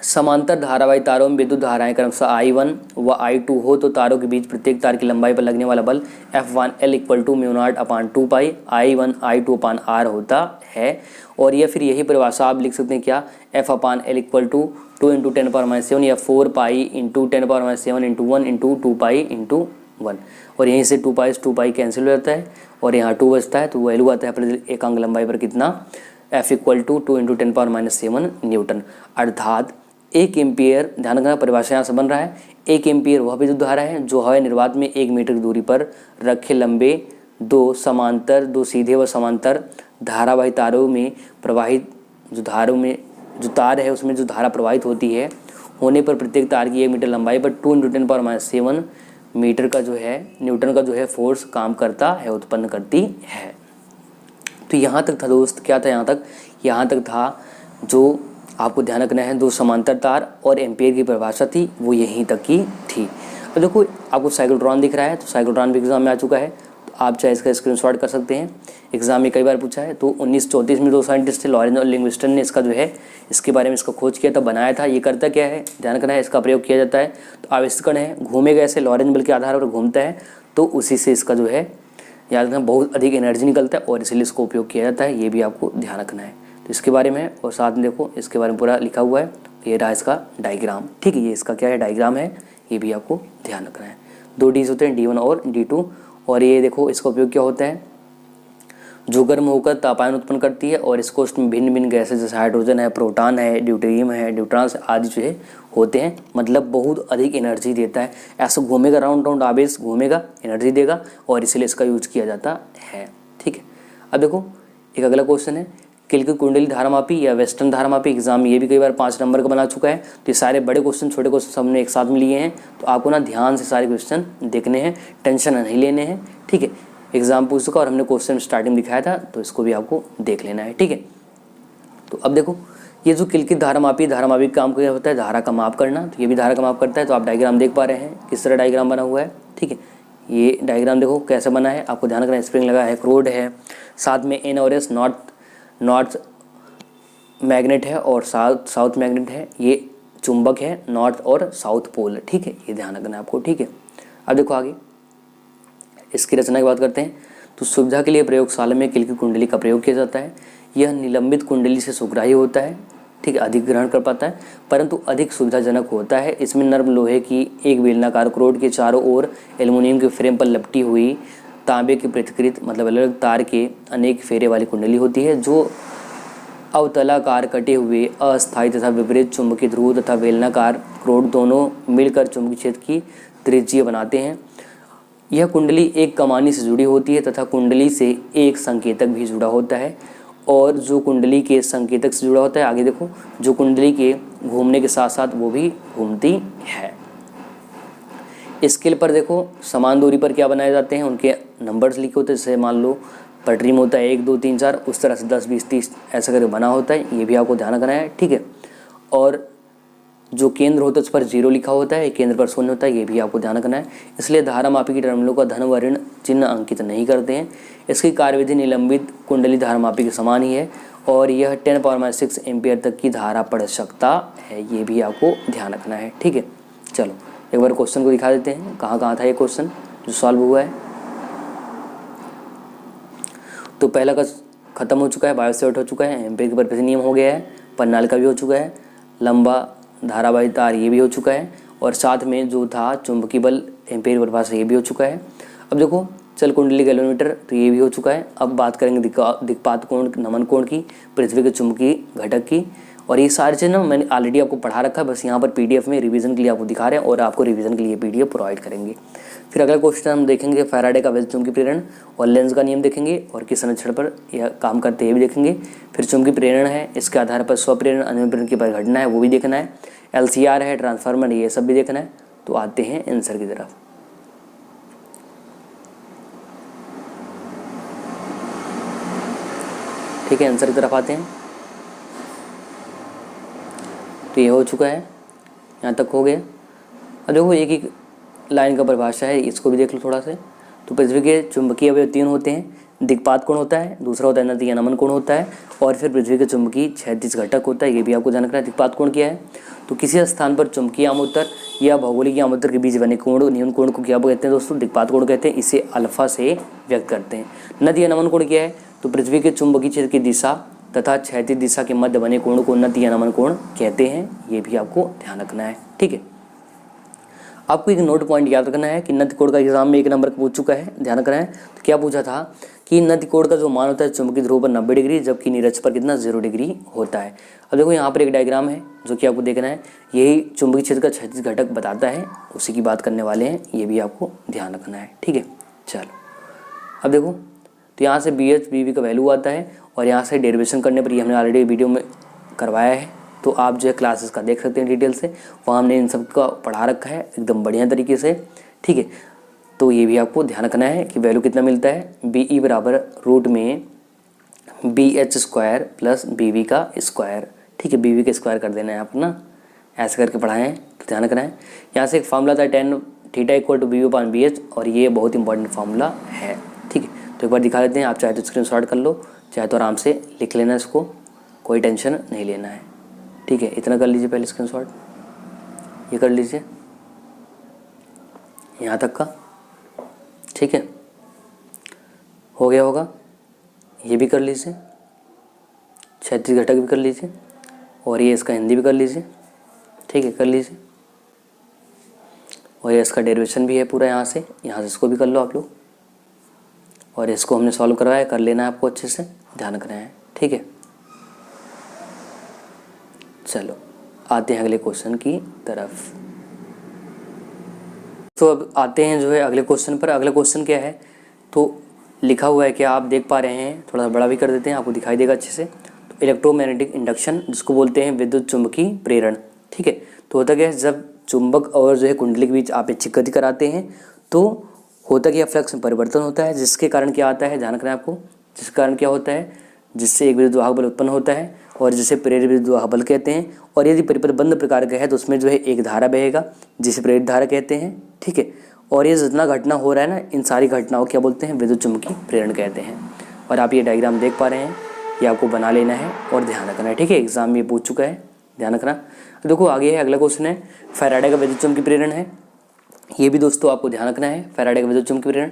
[SPEAKER 2] समांतर धारावाही तारों में विद्युत धाराएं क्रमशः I1 व I2 हो तो तारों के बीच प्रत्येक तार की लंबाई पर लगने वाला बल F1L equal to mu naught upon 2π I1 I2 upon R होता है। और या फिर यही परिभाषा आप लिख सकते हैं क्या, F upon L equal to 2 into 10⁻⁷ या 4π इंटू 10⁻⁷ इंटू 1 इंटू 2π इंटू 1। और यहीं से 2π से 2π कैंसिल हो जाता है और यहाँ 2 बचता है, तो वैल्यू आता है प्रति एकांक लंबाई पर कितना, F equal to 2 into 10⁻⁷ newton. अर्थात 1 एम्पियर, ध्यान रखना परिभाषा यहाँ से बन रहा है, 1 एम्पियर वह विद्युत धारा है जो हवाई निर्वात में 1 मीटर की दूरी पर रखे लंबे दो सीधे व समांतर धारावाही तारों में प्रवाहित जो तार है उसमें जो धारा प्रवाहित होती है होने पर प्रत्येक तार की 1 मीटर लंबाई पर 2 इंटू 10⁻⁷ मीटर का जो है न्यूटन का जो है फोर्स काम करता है, उत्पन्न करती है। तो यहाँ तक था दोस्त, क्या था यहाँ तक था जो आपको ध्यान रखना है, दो समांतर तार और एम्पियर की परिभाषा थी वो यहीं तक की थी। अब देखो आपको साइक्लोट्रॉन दिख रहा है, तो साइक्लोट्रॉन भी एग्जाम में आ चुका है, तो आप चाहे इसका स्क्रीनशॉट कर सकते हैं, एग्जाम में कई बार पूछा है। तो 1934 में 2 साइंटिस्ट थे, लॉरेंज और लिंग्विस्टन ने इसका जो है इसके बारे में इसका खोज किया था, बनाया था। ये करता क्या है, ध्यान रखना है, इसका प्रयोग किया जाता है। तो आविष्करण है, घूमेगा ऐसे, लॉरेंज बल के आधार पर घूमता है, तो उसी से इसका जो है याद रखना बहुत अधिक एनर्जी निकलता है और इसीलिए इसको उपयोग किया जाता है, ये भी आपको ध्यान रखना है। तो इसके बारे में और साथ में देखो इसके बारे में पूरा लिखा हुआ है, ये रहा इसका डायग्राम, ठीक है, ये इसका क्या है डायग्राम है, ये भी आपको ध्यान रखना है। 2 डीज होते हैं, D1 और D2, और ये देखो इसका उपयोग क्या होता है, जो गर्म होकर तापायन उत्पन्न करती है और इसको उसमें भिन्न भिन्न गैसें जैसे हाइड्रोजन है, प्रोटॉन है, ड्यूटेरियम है, न्यूट्रॉन्स आदि जो है होते हैं, मतलब बहुत अधिक एनर्जी देता है। ऐसा घूमेगा, राउंड आवेश घूमेगा, एनर्जी देगा, और इसलिए इसका यूज किया जाता है, ठीक है। अब देखो एक अगला क्वेश्चन है, किलकित कुंडली धारामापी या वेस्टर्न धारामापी, एग्जाम में ये भी कई बार 5 नंबर का बना चुका है। तो ये सारे बड़े क्वेश्चन छोटे क्वेश्चन सबने एक साथ में लिए हैं, तो आपको ना ध्यान से सारे क्वेश्चन देखने हैं, टेंशन नहीं लेने हैं, ठीक है। एग्जाम पूछ चुका और हमने क्वेश्चन स्टार्टिंग दिखाया था, तो इसको भी आपको देख लेना है, ठीक है। तो अब देखो ये जो किलकित धारामापी का काम क्या होता है, धारा का माप करना, तो ये भी धारा का माप करता है। तो आप डायग्राम देख पा रहे हैं किस तरह डायग्राम बना हुआ है, ठीक है। ये डायग्राम देखो कैसे बना है, आपको ध्यान रखना है, स्प्रिंग लगा है, एक रोड है, साथ में N और S नॉर्थ मैग्नेट है और साउथ मैग्नेट है, ये चुंबक है, नॉर्थ और साउथ पोल, ठीक है, ये ध्यान रखना है आपको, ठीक है। अब देखो आगे इसकी रचना की बात करते हैं। तो सुविधा के लिए प्रयोगशाला में किलकित कुंडली का प्रयोग किया जाता है। यह निलंबित कुंडली से सुग्राही होता है, ठीक है, अधिक ग्रहण कर पाता है, परंतु अधिक सुविधाजनक होता है। इसमें नर्म लोहे की एक बेलनाकार क्रोड के चारों ओर एल्युमिनियम के फ्रेम पर लपटी हुई तांबे की पृथकृत मतलब अलग अलग तार के अनेक फेरे वाली कुंडली होती है, जो अवतलाकार कटे हुए अस्थायी तथा विपरीत चुंबकीय ध्रुव तथा बेलनाकार क्रोड दोनों मिलकर चुंबकीय क्षेत्र की त्रिज्यीय बनाते हैं। यह कुंडली एक कमानी से जुड़ी होती है तथा कुंडली से एक संकेतक भी जुड़ा होता है, और जो कुंडली के संकेतक से जुड़ा होता है, आगे देखो, जो कुंडली के घूमने के साथ साथ वो भी घूमती है। स्केल पर देखो समान दूरी पर क्या बनाए जाते हैं, उनके नंबर्स लिखे होते हैं, जैसे मान लो पटरी में होता है 1 2 3 4, उस तरह से 10 20 30 ऐसा करके बना होता है, ये भी आपको ध्यान रखना है, ठीक है। और जो केंद्र होता है उस पर 0 लिखा होता है, केंद्र पर 0 होता है, ये भी आपको ध्यान रखना है। इसलिए धारामापी की टर्मिनलों का धन व ऋण चिन्ह अंकित नहीं करते हैं। इसकी कार्यविधि निलंबित कुंडली धारामापी के समान ही है और यह 10⁻6 एम्पियर तक की धारा पढ़ सकता है, ये भी आपको ध्यान रखना है। ठीक है, चलो एक बार क्वेश्चन को दिखा देते हैं, कहाँ कहाँ था ये क्वेश्चन जो सॉल्व हुआ है। तो पहला का खत्म हो चुका है, बायोसेट हो चुका है, एम्पियर के परिपथ नियम हो गया है, परनाल का भी हो चुका है, लंबा धारावाही तार ये भी हो चुका है, और साथ में जो था चुंबकीय बल एम्पियर के परिभाषा ये भी हो चुका है। अब देखो चल कुंडली कैलोमीटर तो ये भी हो चुका है। अब बात करेंगे दिक्पात कोण, नमन कोण की, पृथ्वी के चुंबकीय घटक की, और ये सारी चीज़ ना मैंने ऑलरेडी आपको पढ़ा रखा है, बस यहाँ पर पीडीएफ में रिवीजन के लिए आपको दिखा रहे हैं और आपको रिवीजन के लिए पीडीएफ प्रोवाइड करेंगे। फिर अगला क्वेश्चन हम देखेंगे फैराडे का वैद्युत चुंबकीय प्रेरण और लेंस का नियम देखेंगे और किस संरक्षण पर यह काम करते हैं भी देखेंगे। फिर चुंबकीय प्रेरण है, इसके आधार पर स्वप्रेरण अनुप्रेरण की परिघटना है वो भी देखना है, LCR है, ट्रांसफार्मर, ये सब भी देखना है। तो आते हैं आंसर की तरफ। ठीक है, आंसर की तरफ आते हैं। तो ये हो चुका है, यहाँ तक हो गया। अब देखो एक एक लाइन का परिभाषा है, इसको भी देख लो थोड़ा से। तो पृथ्वी के चुंबकीय अवयव 3 होते हैं, दिक्पात कोण होता है, दूसरा होता है नतीजा नमन कोण होता है, और फिर पृथ्वी के चुंबकीय क्षैतिज घटक होता है, ये भी आपको ध्यान रखना है। दिक्पात कोण क्या है? तो किसी स्थान पर चुंबकीय आमोत्तर या भौगोलिक आमोत्तर के बीच बने कोण, नियमन कोण को क्या कहते हैं दोस्तों? दिक्पात कोण कहते हैं। इसे अल्फा से व्यक्त करते हैं। नतीजा नमन कोण क्या है? तो पृथ्वी के चुंबकीय क्षेत्र की दिशा तथा क्षैतिज दिशा के मध्य बने कोण को नतीजा नमन कोण कहते हैं, ये भी आपको ध्यान रखना है। ठीक है, आपको एक नोट पॉइंट याद रखना है कि नति कोण का एग्जाम में 1 नंबर का पूछ चुका है, ध्यान रखना है। तो क्या पूछा था कि नति कोण का जो मान होता है चुंबकीय ध्रुव पर 90 डिग्री, जबकि नीरज पर कितना 0 डिग्री होता है। अब देखो यहाँ पर एक डायग्राम है जो कि आपको देखना है, यही चुंबकीय क्षेत्र का क्षैतिज घटक बताता है, उसी की बात करने वाले हैं, ये भी आपको ध्यान रखना है। ठीक है, चलो अब देखो, तो यहाँ से BH BV का वैल्यू आता है और यहाँ से डेरिवेशन करने पर, ये हमने ऑलरेडी वीडियो में करवाया है, तो आप जो है क्लासेस का देख सकते हैं डिटेल से, वहाँ हमने इन सब का पढ़ा रखा है एकदम बढ़िया तरीके से। ठीक है, तो ये भी आपको ध्यान रखना है कि वैल्यू कितना मिलता है, BE बराबर रूट में BH स्क्वायर प्लस BV का स्क्वायर। ठीक है, BV का स्क्वायर कर देना है आप ना, ऐसे करके पढ़ाएं हैं, तो ध्यान रखना है। यहाँ से एक फार्मूला था tan theta equal to BU/BH, और ये बहुत इंपॉर्टेंट फार्मूला है। ठीक है, तो एक बार दिखा देते हैं, आप चाहे तो स्क्रीनशॉट कर लो, चाहे तो आराम से लिख लेना, इसको कोई टेंशन नहीं लेना है। ठीक है, इतना कर लीजिए पहले स्क्रीनशॉट, ये कर लीजिए यहाँ तक का। ठीक है, हो गया होगा, ये भी कर लीजिए, क्षैतिज घटक भी कर लीजिए, और ये इसका हिंदी भी कर लीजिए। ठीक है, कर लीजिए, और ये इसका डेरिवेशन भी है पूरा, यहाँ से इसको भी कर लो आप लोग, और इसको हमने सॉल्व करवाया, कर लेना है आपको अच्छे से, ध्यान रखना है। ठीक है, चलो आते हैं अगले क्वेश्चन की तरफ। तो अब आते हैं जो है अगले क्वेश्चन पर। अगला क्वेश्चन क्या है, तो लिखा हुआ है, क्या आप देख पा रहे हैं? थोड़ा सा बड़ा भी कर देते हैं, आपको दिखाई देगा अच्छे से। तो इलेक्ट्रोमैग्नेटिक इंडक्शन, जिसको बोलते हैं विद्युत चुंबकीय प्रेरण। ठीक है, तो होता क्या है, जब चुंबक और जो है कुंडली के बीच आप इच्छित गति कराते हैं तो होता क्या, फ्लक्स में परिवर्तन होता है, जिसके कारण क्या आता है, ध्यान रखना है आपको, जिसके कारण क्या होता है, जिससे एक विद्युत वाहक बल उत्पन्न होता है और जिसे प्रेरित विद्युत वाहक बल कहते हैं। और यदि परिपथ बंद प्रकार का है तो उसमें जो है एक धारा बहेगा जिसे प्रेरित धारा कहते हैं। ठीक है, और ये जितना घटना हो रहा है ना, इन सारी घटनाओं क्या बोलते हैं, विद्युत चुंबकीय प्रेरण कहते हैं। और आप ये डायग्राम देख पा रहे हैं, ये आपको बना लेना है और ध्यान रखना है। ठीक है, एग्जाम में पूछ चुका है, ध्यान रखना। देखो आगे है, अगला क्वेश्चन है फैराडे का विद्युत चुंबकीय प्रेरण है, ये भी दोस्तों आपको ध्यान रखना है। फैराडे का विद्युत चुंबकीय प्रेरण,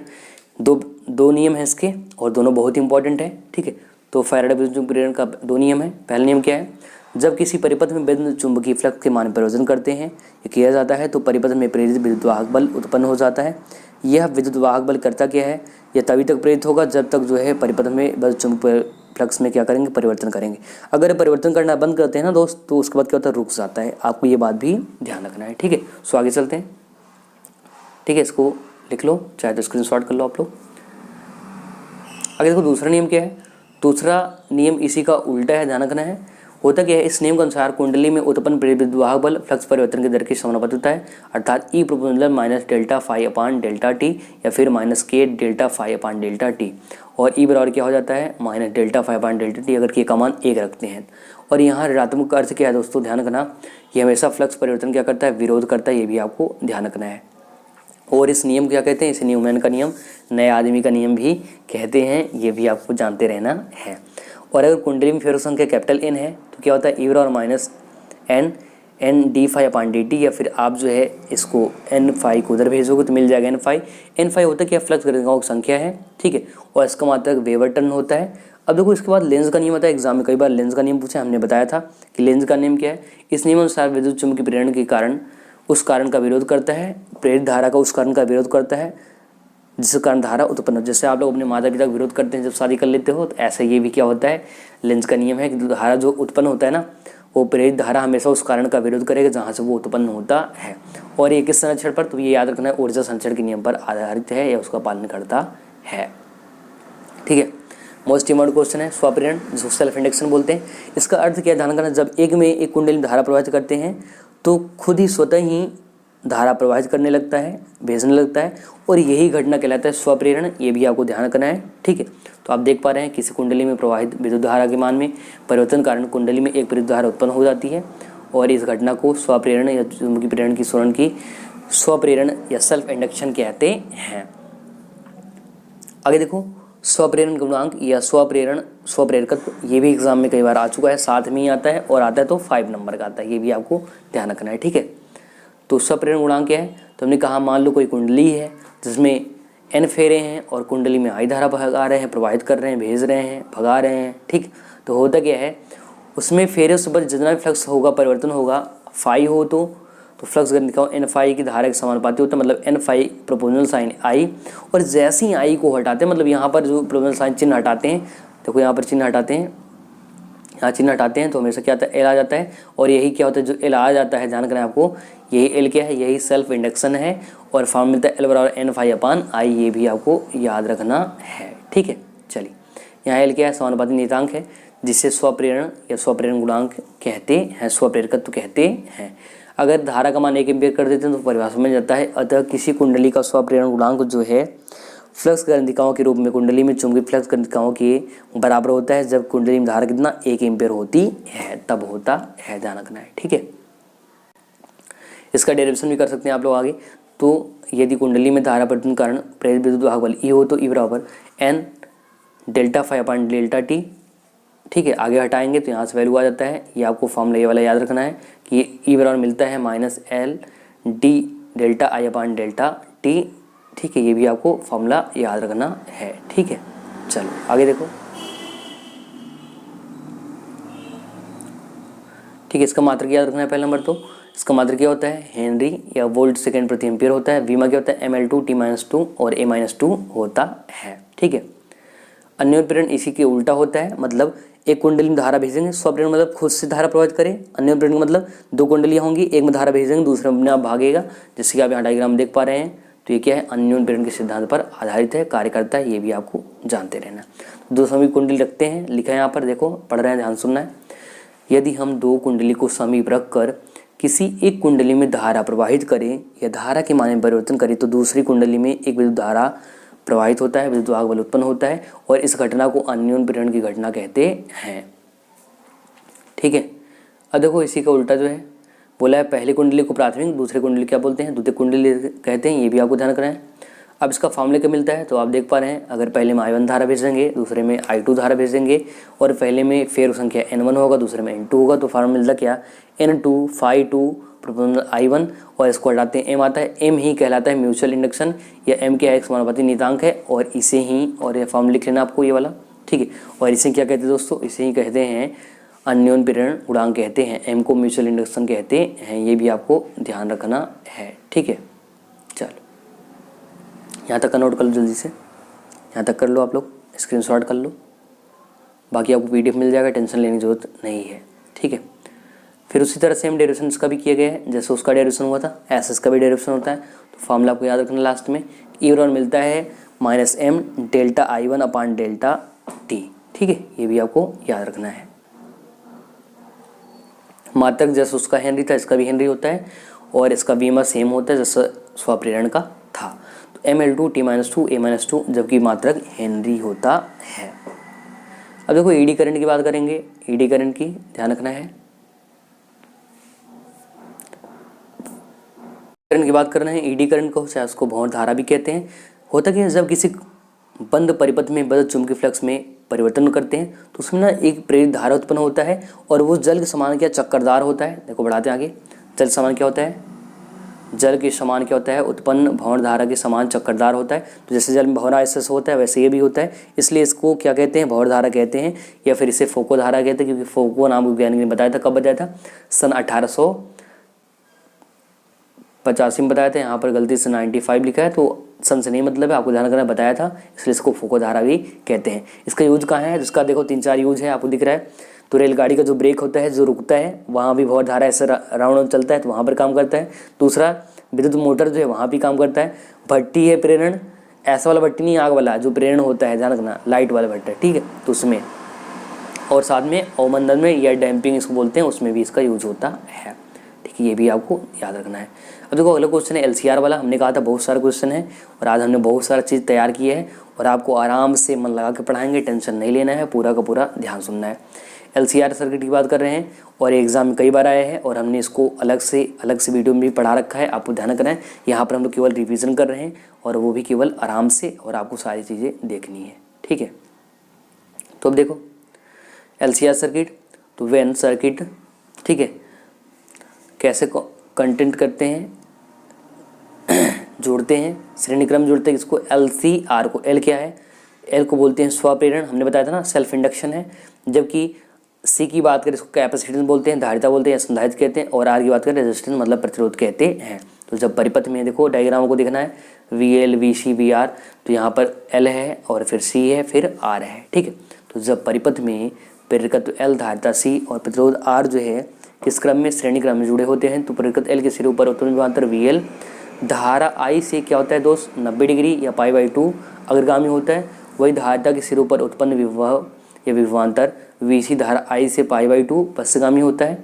[SPEAKER 2] दो नियम है इसके और दोनों बहुत इंपॉर्टेंट है। ठीक है, तो फैराडे विद्युत चुंबकीय प्रेरण का 2 नियम है। पहला नियम क्या है, जब किसी परिपथ में विद्युत चुंबकीय फ्लक्स के मान परिवर्तन करते हैं, ये किया जाता है, तो परिपथ में प्रेरित विद्युत वाहक बल उत्पन्न हो जाता है। यह विद्युत वाहक बल करता क्या है, यह तभी तक प्रेरित होगा जब तक जो है परिपथ में विद्युत चुंबकीय फ्लक्स में क्या करेंगे, परिवर्तन करेंगे। अगर परिवर्तन करना बंद करते हैं ना दोस्त, तो उसके बाद क्या होता है, रुक जाता है। आपको ये बात भी ध्यान रखना है। ठीक है, सो आगे चलते हैं। ठीक है, इसको लिख लो, चाहे तो स्क्रीनशॉट कर लो आप लोग। आगे देखो दूसरा नियम क्या है, दूसरा नियम इसी का उल्टा है, ध्यान रखना है। होता क्या है, इस नियम के अनुसार कुंडली में उत्पन्न प्रेरित विद्युत वाहक बल फ्लक्स परिवर्तन की दर के समानुपाती होता है, अर्थात E proportional minus delta phi upon delta T, या फिर minus K delta phi upon delta T. और E बराबर क्या हो जाता है, minus delta phi upon delta T, अगर K का मान 1 रखते हैं। और यहाँ ऋणात्मक का अर्थ क्या है दोस्तों, ध्यान रखना, ये हमेशा फ्लक्स परिवर्तन क्या करता है, विरोध करता है, ये भी आपको ध्यान रखना है। और इस नियम क्या कहते हैं, इसे न्यूमैन का नियम, नए आदमी का नियम भी कहते हैं, ये भी आपको जानते रहना है। और अगर कुंडली में फेरो संख्या कैपिटल एन है तो क्या होता है, ई और माइनस एन डी फाई अपान डी टी, या फिर आप जो है इसको एन फाई को उधर भेजोगे तो मिल जाएगा एन फाई होता है क्या, फ्लक्स गतिकाओं की संख्या है, ठीक है, और इसका मात्रक वेबर टर्न होता है। अब देखो इसके बाद लेंस का नियम आता है, एग्जाम में कई बार लेंस का नियम पूछा, हमने बताया था कि लेंस का नियम क्या है, इस नियम अनुसार विद्युत चुम्बकीय प्रेरण के कारण उस कारण का विरोध करता है, प्रेरित धारा का उस कारण का विरोध करता है जिस कारण धारा उत्पन्न हो। जैसे आप लोग अपने माता पिता का विरोध करते हैं जब शादी कर लेते हो, तो ऐसे ये भी क्या होता है, लेंस का नियम है कि धारा जो उत्पन्न होता है ना, वो प्रेरित धारा हमेशा उस कारण का विरोध करेगा जहाँ से वो उत्पन्न होता है। और ये किस संरक्षण पर, तो ये याद रखना है, ऊर्जा संरक्षण के नियम पर आधारित है या उसका पालन करता है, ठीक है। मोस्ट इम्पोर्टेंट क्वेश्चन है स्वप्रेरण, जिसको सेल्फ इंडक्शन बोलते हैं। इसका अर्थ क्या है, ध्यान रखना, जब एक कुंडली में धारा प्रवाहित करते हैं तो खुद ही स्वतः ही धारा प्रवाहित करने लगता है, भेजने लगता है, और यही घटना कहलाता है स्वप्रेरण, ये भी आपको ध्यान रखना है, ठीक है। तो आप देख पा रहे हैं किसी कुंडली में प्रवाहित विद्युत धारा के मान में परिवर्तन कारण कुंडली में एक विद्युत धारा उत्पन्न हो जाती है, और इस घटना को स्वप्रेरण या चुंबकीय प्रेरण की स्वरण की स्वप्रेरण या सेल्फ इंडक्शन कहते हैं। आगे देखो, स्वप्रेरण गुणांक या स्वप्रेरकत्व, ये भी एग्जाम में कई बार आ चुका है, साथ में ही आता है, और आता है तो 5 नंबर का आता है, ये भी आपको ध्यान रखना है, ठीक है। तो स्वप्रेरण गुणांक क्या है, तो हमने कहा मान लो कोई कुंडली है जिसमें n फेरे हैं और कुंडली में I धारा भगा रहे हैं, प्रवाहित कर रहे हैं, भेज रहे हैं, भगा रहे हैं, ठीक। तो होता क्या है, उसमें फेरे से बस जितना भी फ्लक्स होगा, परिवर्तन होगा, फाई हो तो फ्लक्स दिखाओ एन फाई की धारा के समानुपाती होता है, मतलब एन फाई प्रोपोर्शनल साइन आई, और जैसे ही आई को हटाते हैं, मतलब यहाँ पर जो प्रोपोर्शनल साइन चिन्ह हटाते हैं, देखो यहाँ पर चिन्ह हटाते हैं, यहाँ चिन्ह हटाते हैं तो हमेशा क्या आता है, एल आ जाता है, और यही क्या होता है, जो एल आ जाता है, ध्यान रखना है आपको, यही एल क्या है, यही सेल्फ इंडक्शन है, और फॉर्म मिलता है एल बराबर एन फाई अपान आई, ये भी आपको याद रखना है, ठीक है। चलिए, यहाँ एल क्या है, समानुपाती नियतांक है, जिसे स्वप्रेरण या स्वप्रेरण गुणांक कहते हैं, स्वप्रेरकत्व कहते हैं। अगर धारा का मान 1 एम्पीयर कर देते हैं तो परिभाषा में जाता है, अतः किसी कुंडली का स्वप्रेरण गुणांक जो है फ्लक्स ग्रंथिकाओं के रूप में कुंडली में चुंबकीय फ्लक्स ग्रंथिकाओं के बराबर होता है, जब कुंडली में धारा कितना 1 एम्पीयर होती है, तब होता है, ध्यान रखना है, ठीक है। इसका डेरिवेशन भी कर सकते हैं आप लोग आगे। तो यदि कुंडली में धारा परिवर्तन कारण प्रेरित विद्युत वाहक बल ई हो तो ई बराबर N delta phi upon delta T, ठीक है। आगे हटाएंगे तो यहाँ से वैल्यू आ जाता है, ये आपको फॉर्मूला ये वाला याद रखना है कि ई बराबर मिलता है माइनस एल डी डेल्टा आई अपान डेल्टा टी, ठीक है। ये भी आपको फॉर्मूला याद रखना है, ठीक है। चलो आगे देखो, ठीक है। इसका मात्रक याद रखना है, पहला नंबर तो इसका मात्रक क्या होता है, हेनरी या वोल्ट सेकेंड प्रति एम्पियर होता है। वीमा क्या होता है, ml2 t-2 और a-2 होता है, ठीक है। अन्योन्य प्रेरण इसी के उल्टा होता है, मतलब एक कुंडली में धारा भेजेंगे, स्वप्रेरण मतलब खुद से धारा प्रवाहित करें, अन्योन्य प्रेरण मतलब दो कुंडलियाँ होंगी, एक में धारा भेजेंगे, दूसरे में अपने आप भागेगा, जैसे कि आप यहाँ डायग्राम देख पा रहे हैं। तो ये क्या है, अन्योन्य प्रेरण के सिद्धांत पर आधारित है, कार्य करता है, ये भी आपको जानते रहना। दो समीप कुंडली रखते हैं, लिखा है यहाँ पर, देखो पढ़ रहे हैं, ध्यान सुनना है। यदि हम दो कुंडली को समीप रख कर किसी एक कुंडली में धारा प्रवाहित करें या धारा के मान में परिवर्तन करें तो दूसरी कुंडली में एक विद्युत धारा प्रवाहित होता है, विद्युत वाहक बल उत्पन्न होता है, और इस घटना को अन्योन्य प्रेरण की घटना कहते हैं, ठीक है। अब देखो इसी का उल्टा जो है बोला है, पहली कुंडली को प्राथमिक, दूसरी कुंडली क्या बोलते हैं, द्वितीय कुंडली कहते हैं, ये भी आपको ध्यान रखना है। अब इसका फॉर्मूला क्या मिलता है, तो आप देख पा रहे हैं, अगर पहले में I1 धारा भेजेंगे, दूसरे में I2 धारा भेजेंगे, और पहले में फेर संख्या N1 होगा, दूसरे में N2 होगा, तो फॉर्मूला मिलता क्या, N2 φ2 प्रोपोर्शनल I1, और इसको हटाते हैं M आता है, M ही कहलाता है म्यूचुअल इंडक्शन, या M क्या है, एक समानुपाती नियतांक है, और इसे ही, और ये फॉर्मूला लिख लेना आपको ये वाला, ठीक है। और इसे क्या कहते हैं दोस्तों, इसे ही कहते हैं अन्योन्य प्रेरण गुणांक कहते हैं, M को म्यूचुअल इंडक्शन कहते हैं, ये भी आपको ध्यान रखना है, ठीक है। चलो यहाँ तक का नोट कर लो जल्दी से, यहाँ तक कर लो आप लोग, स्क्रीनशॉट कर लो, बाकी आपको PDF मिल जाएगा, टेंशन लेने की जरूरत नहीं है, ठीक है। फिर उसी तरह सेम डेरिवेशन का भी किया गया है, जैसे उसका डेरिवेशन हुआ था, SS का भी डेरिवेशन होता है। तो फॉर्मूला आपको याद रखना लास्ट में, ई बराबर मिलता है -m डेल्टा I1 अपान डेल्टा t, ठीक है। ये भी आपको याद रखना है। मात्रक जैसे उसका हेनरी था, इसका भी हेनरी होता है, और इसका वीमा सेम होता है जैसे स्वप्रेरण का था। तो ml2 t-2 a-2, जबकि मात्रक हेनरी होता है। अब देखो ईडी करंट की बात करेंगे, ईडी करंट की ध्यान रखना है, करंट की बात करना है। ईडी करंट को चाहे उसको भंवर धारा भी कहते हैं। होता क्या है, जब किसी बंद परिपथ में बंद चुंबकीय फ्लक्स में परिवर्तन करते हैं तो उसमें ना एक प्रेरित धारा उत्पन्न होता है और वो जल के समान क्या चक्करदार होता है। देखो बढ़ाते हैं आगे, जल समान क्या होता है, जल के समान क्या होता है, उत्पन्न भंवर धारा के समान चक्करदार होता है। तो जैसे जल में भंवर आयस्क होता है वैसे ये भी होता है, इसलिए इसको क्या कहते हैं, भंवर धारा कहते हैं, या फिर इसे फोको धारा कहते हैं, क्योंकि फोको नाम वैज्ञानिक ने बताया था। कब बताया था, सन 1885 में बताया था। यहाँ पर गलती से 95 लिखा है, तो सन से नहीं मतलब है, आपको ध्यान रखना, बताया था, इसलिए इसको फोको धारा भी कहते हैं। इसका यूज कहाँ है, जिसका देखो 3-4 यूज है, आपको दिख रहा है। तो रेलगाड़ी का जो ब्रेक होता है, जो रुकता है, वहाँ भी भंवर धारा ऐसे राउंड चलता है तो वहाँ पर काम करता है। दूसरा विद्युत मोटर जो है वहाँ भी काम करता है। भट्टी है प्रेरण, ऐसा वाला भट्टी नहीं, आग वाला जो प्रेरण होता है, ध्यान रखना, लाइट वाला भट्टा, ठीक है, तो उसमें, और साथ में अवमंदन में या डैम्पिंग इसको बोलते हैं, उसमें भी इसका यूज होता है, ठीक है, ये भी आपको याद रखना है। अब देखो अगला क्वेश्चन है एलसीआर वाला। हमने कहा था बहुत सारा क्वेश्चन है और आज हमने बहुत सारा चीज़ तैयार की है और आपको आराम से मन लगा के पढ़ाएंगे, टेंशन नहीं लेना है, पूरा का पूरा ध्यान सुनना है। एलसीआर सर्किट की बात कर रहे हैं और एग्जाम में कई बार आया है और हमने इसको अलग से वीडियो में भी पढ़ा रखा है, आपको ध्यान रखना है। यहाँ पर हम लोग केवल रिवीजन कर रहे हैं और वो भी केवल आराम से, और आपको सारी चीज़ें देखनी है, ठीक है। तो अब देखो एलसीआर सर्किट, तो वेन सर्किट, ठीक है, कैसे कंटेंट करते हैं, जोड़ते हैं, श्रेणी क्रम जोड़ते हैं, इसको एलसीआर को, एल क्या है, एल को बोलते हैं स्वप्रेरण, हमने बताया था ना, सेल्फ इंडक्शन है। जबकि सी की बात करें इसको कैपेसिटेंस बोलते हैं, धारिता बोलते हैं या संधारित्र कहते हैं, और आर की बात करें रेजिस्टेंस मतलब प्रतिरोध कहते हैं। तो जब परिपथ में देखो डायग्राम को देखना है, V L V C V R, तो यहाँ पर एल है और फिर सी है फिर आर है, ठीक है। तो जब परिपथ में प्रेरकत्व एल, धारिता सी और प्रतिरोध आर जो है किस क्रम में, श्रेणी क्रम में जुड़े होते हैं, तो प्रेरकत्व एल के सिरे ऊपर उत्पन्न विभवांतर वी एल, धारा आई से क्या होता है दोस्त 90 डिग्री या π/2 अग्रगामी होता है। वही धारिता के सिरों पर उत्पन्न विभव या विभवांतर वीसी धारा आई से π/2 पश्चगामी होता है।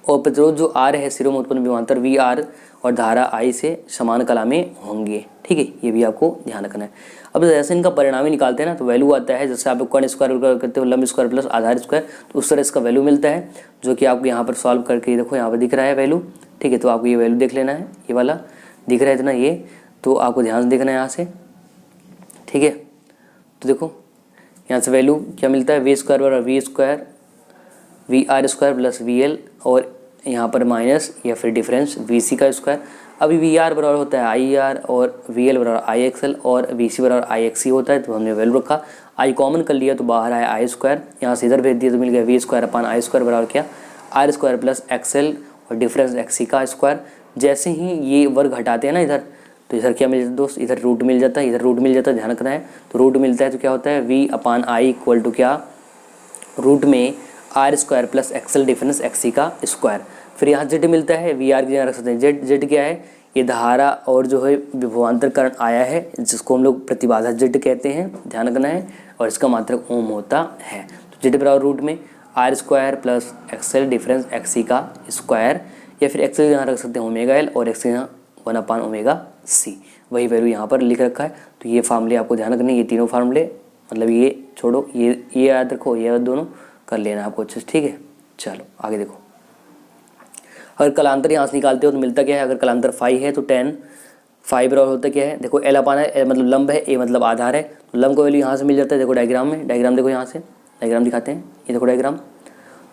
[SPEAKER 2] और प्रतिरोध जो आर है सिरों में उत्पन्न विभवांतर वी आर और धारा आई से समान कला में होंगे, ठीक है, ये भी आपको ध्यान रखना है। अब जैसे इनका परिणाम ही निकालते हैं ना, तो वैल्यू आता है, जैसे आप कर्ण स्क्वायर करते हो, लंब स्क्वायर प्लस आधार स्क्वायर, तो उस तरह इसका वैल्यू मिलता है, जो कि आपको यहाँ पर सॉल्व करके देखो यहाँ पर दिख रहा है वैल्यू, ठीक है। तो आपको ये वैल्यू देख लेना है, ये वाला दिख रहा है इतना, ये तो आपको ध्यान से देखना है यहाँ से, ठीक है। तो देखो यहाँ से वैल्यू क्या मिलता है, वी स्क्वायर बराबर V square V R square plus V L, और यहाँ पर माइनस या फिर डिफरेंस वी सी का स्क्वायर। अभी वी आर बराबर होता है आई आर और वी एल बराबर आई एक्स एल और वी सी बराबर आई एक्स सी होता है, तो हमने वैल्यू रखा, आई कॉमन कर लिया तो बाहर आया आई स्क्वायर, यहाँ से इधर भेज दिया तो मिल गया V square upon I square बराबर क्या, R square plus X L और डिफरेंस एक्स सी का स्क्वायर। जैसे ही ये वर्ग हटाते हैं ना इधर, तो इधर क्या मिल जाता है दोस्त, इधर रूट मिल जाता है, इधर रूट मिल जाता है, ध्यान रखना है। तो रूट मिलता है तो क्या होता है, V upon I equal to क्या, रूट में R square plus XL difference X C का स्क्वायर। फिर यहाँ जेड मिलता है, वी आर की जगह रख सकते हैं जेड, जेड क्या है, ये धारा और जो है विभवांतर करंट आया है, जिसको हम लोग प्रतिबाधा जेड कहते हैं, ध्यान रखना है, और इसका मात्रक ओम होता है। तो जेड बराबर रूट में R square plus XL difference X C का स्क्वायर, या फिर एक्सएल यहाँ रख सकते हैं ओमेगा एल और एक्स यहाँ 1/ओमेगा सी, वही वैल्यू यहाँ पर लिख रखा है। तो ये फार्मूले आपको ध्यान रखने, ये तीनों फार्मूले, मतलब ये छोड़ो, ये याद रखो, ये दोनों कर लेना आपको अच्छे से, ठीक है। चलो आगे देखो, अगर कलांतर यहाँ से निकालते हो तो मिलता क्या है, अगर कलांतर फाई है तो tan फाई बराबर होता क्या है, देखो एल अपान है, एल मतलब लंब है, ए मतलब आधार है, तो लंब को वैल्यू यहाँ से मिल जाता है। देखो डायग्राम में, डायग्राम देखो यहाँ से, डायग्राम दिखाते हैं, ये देखो डायग्राम,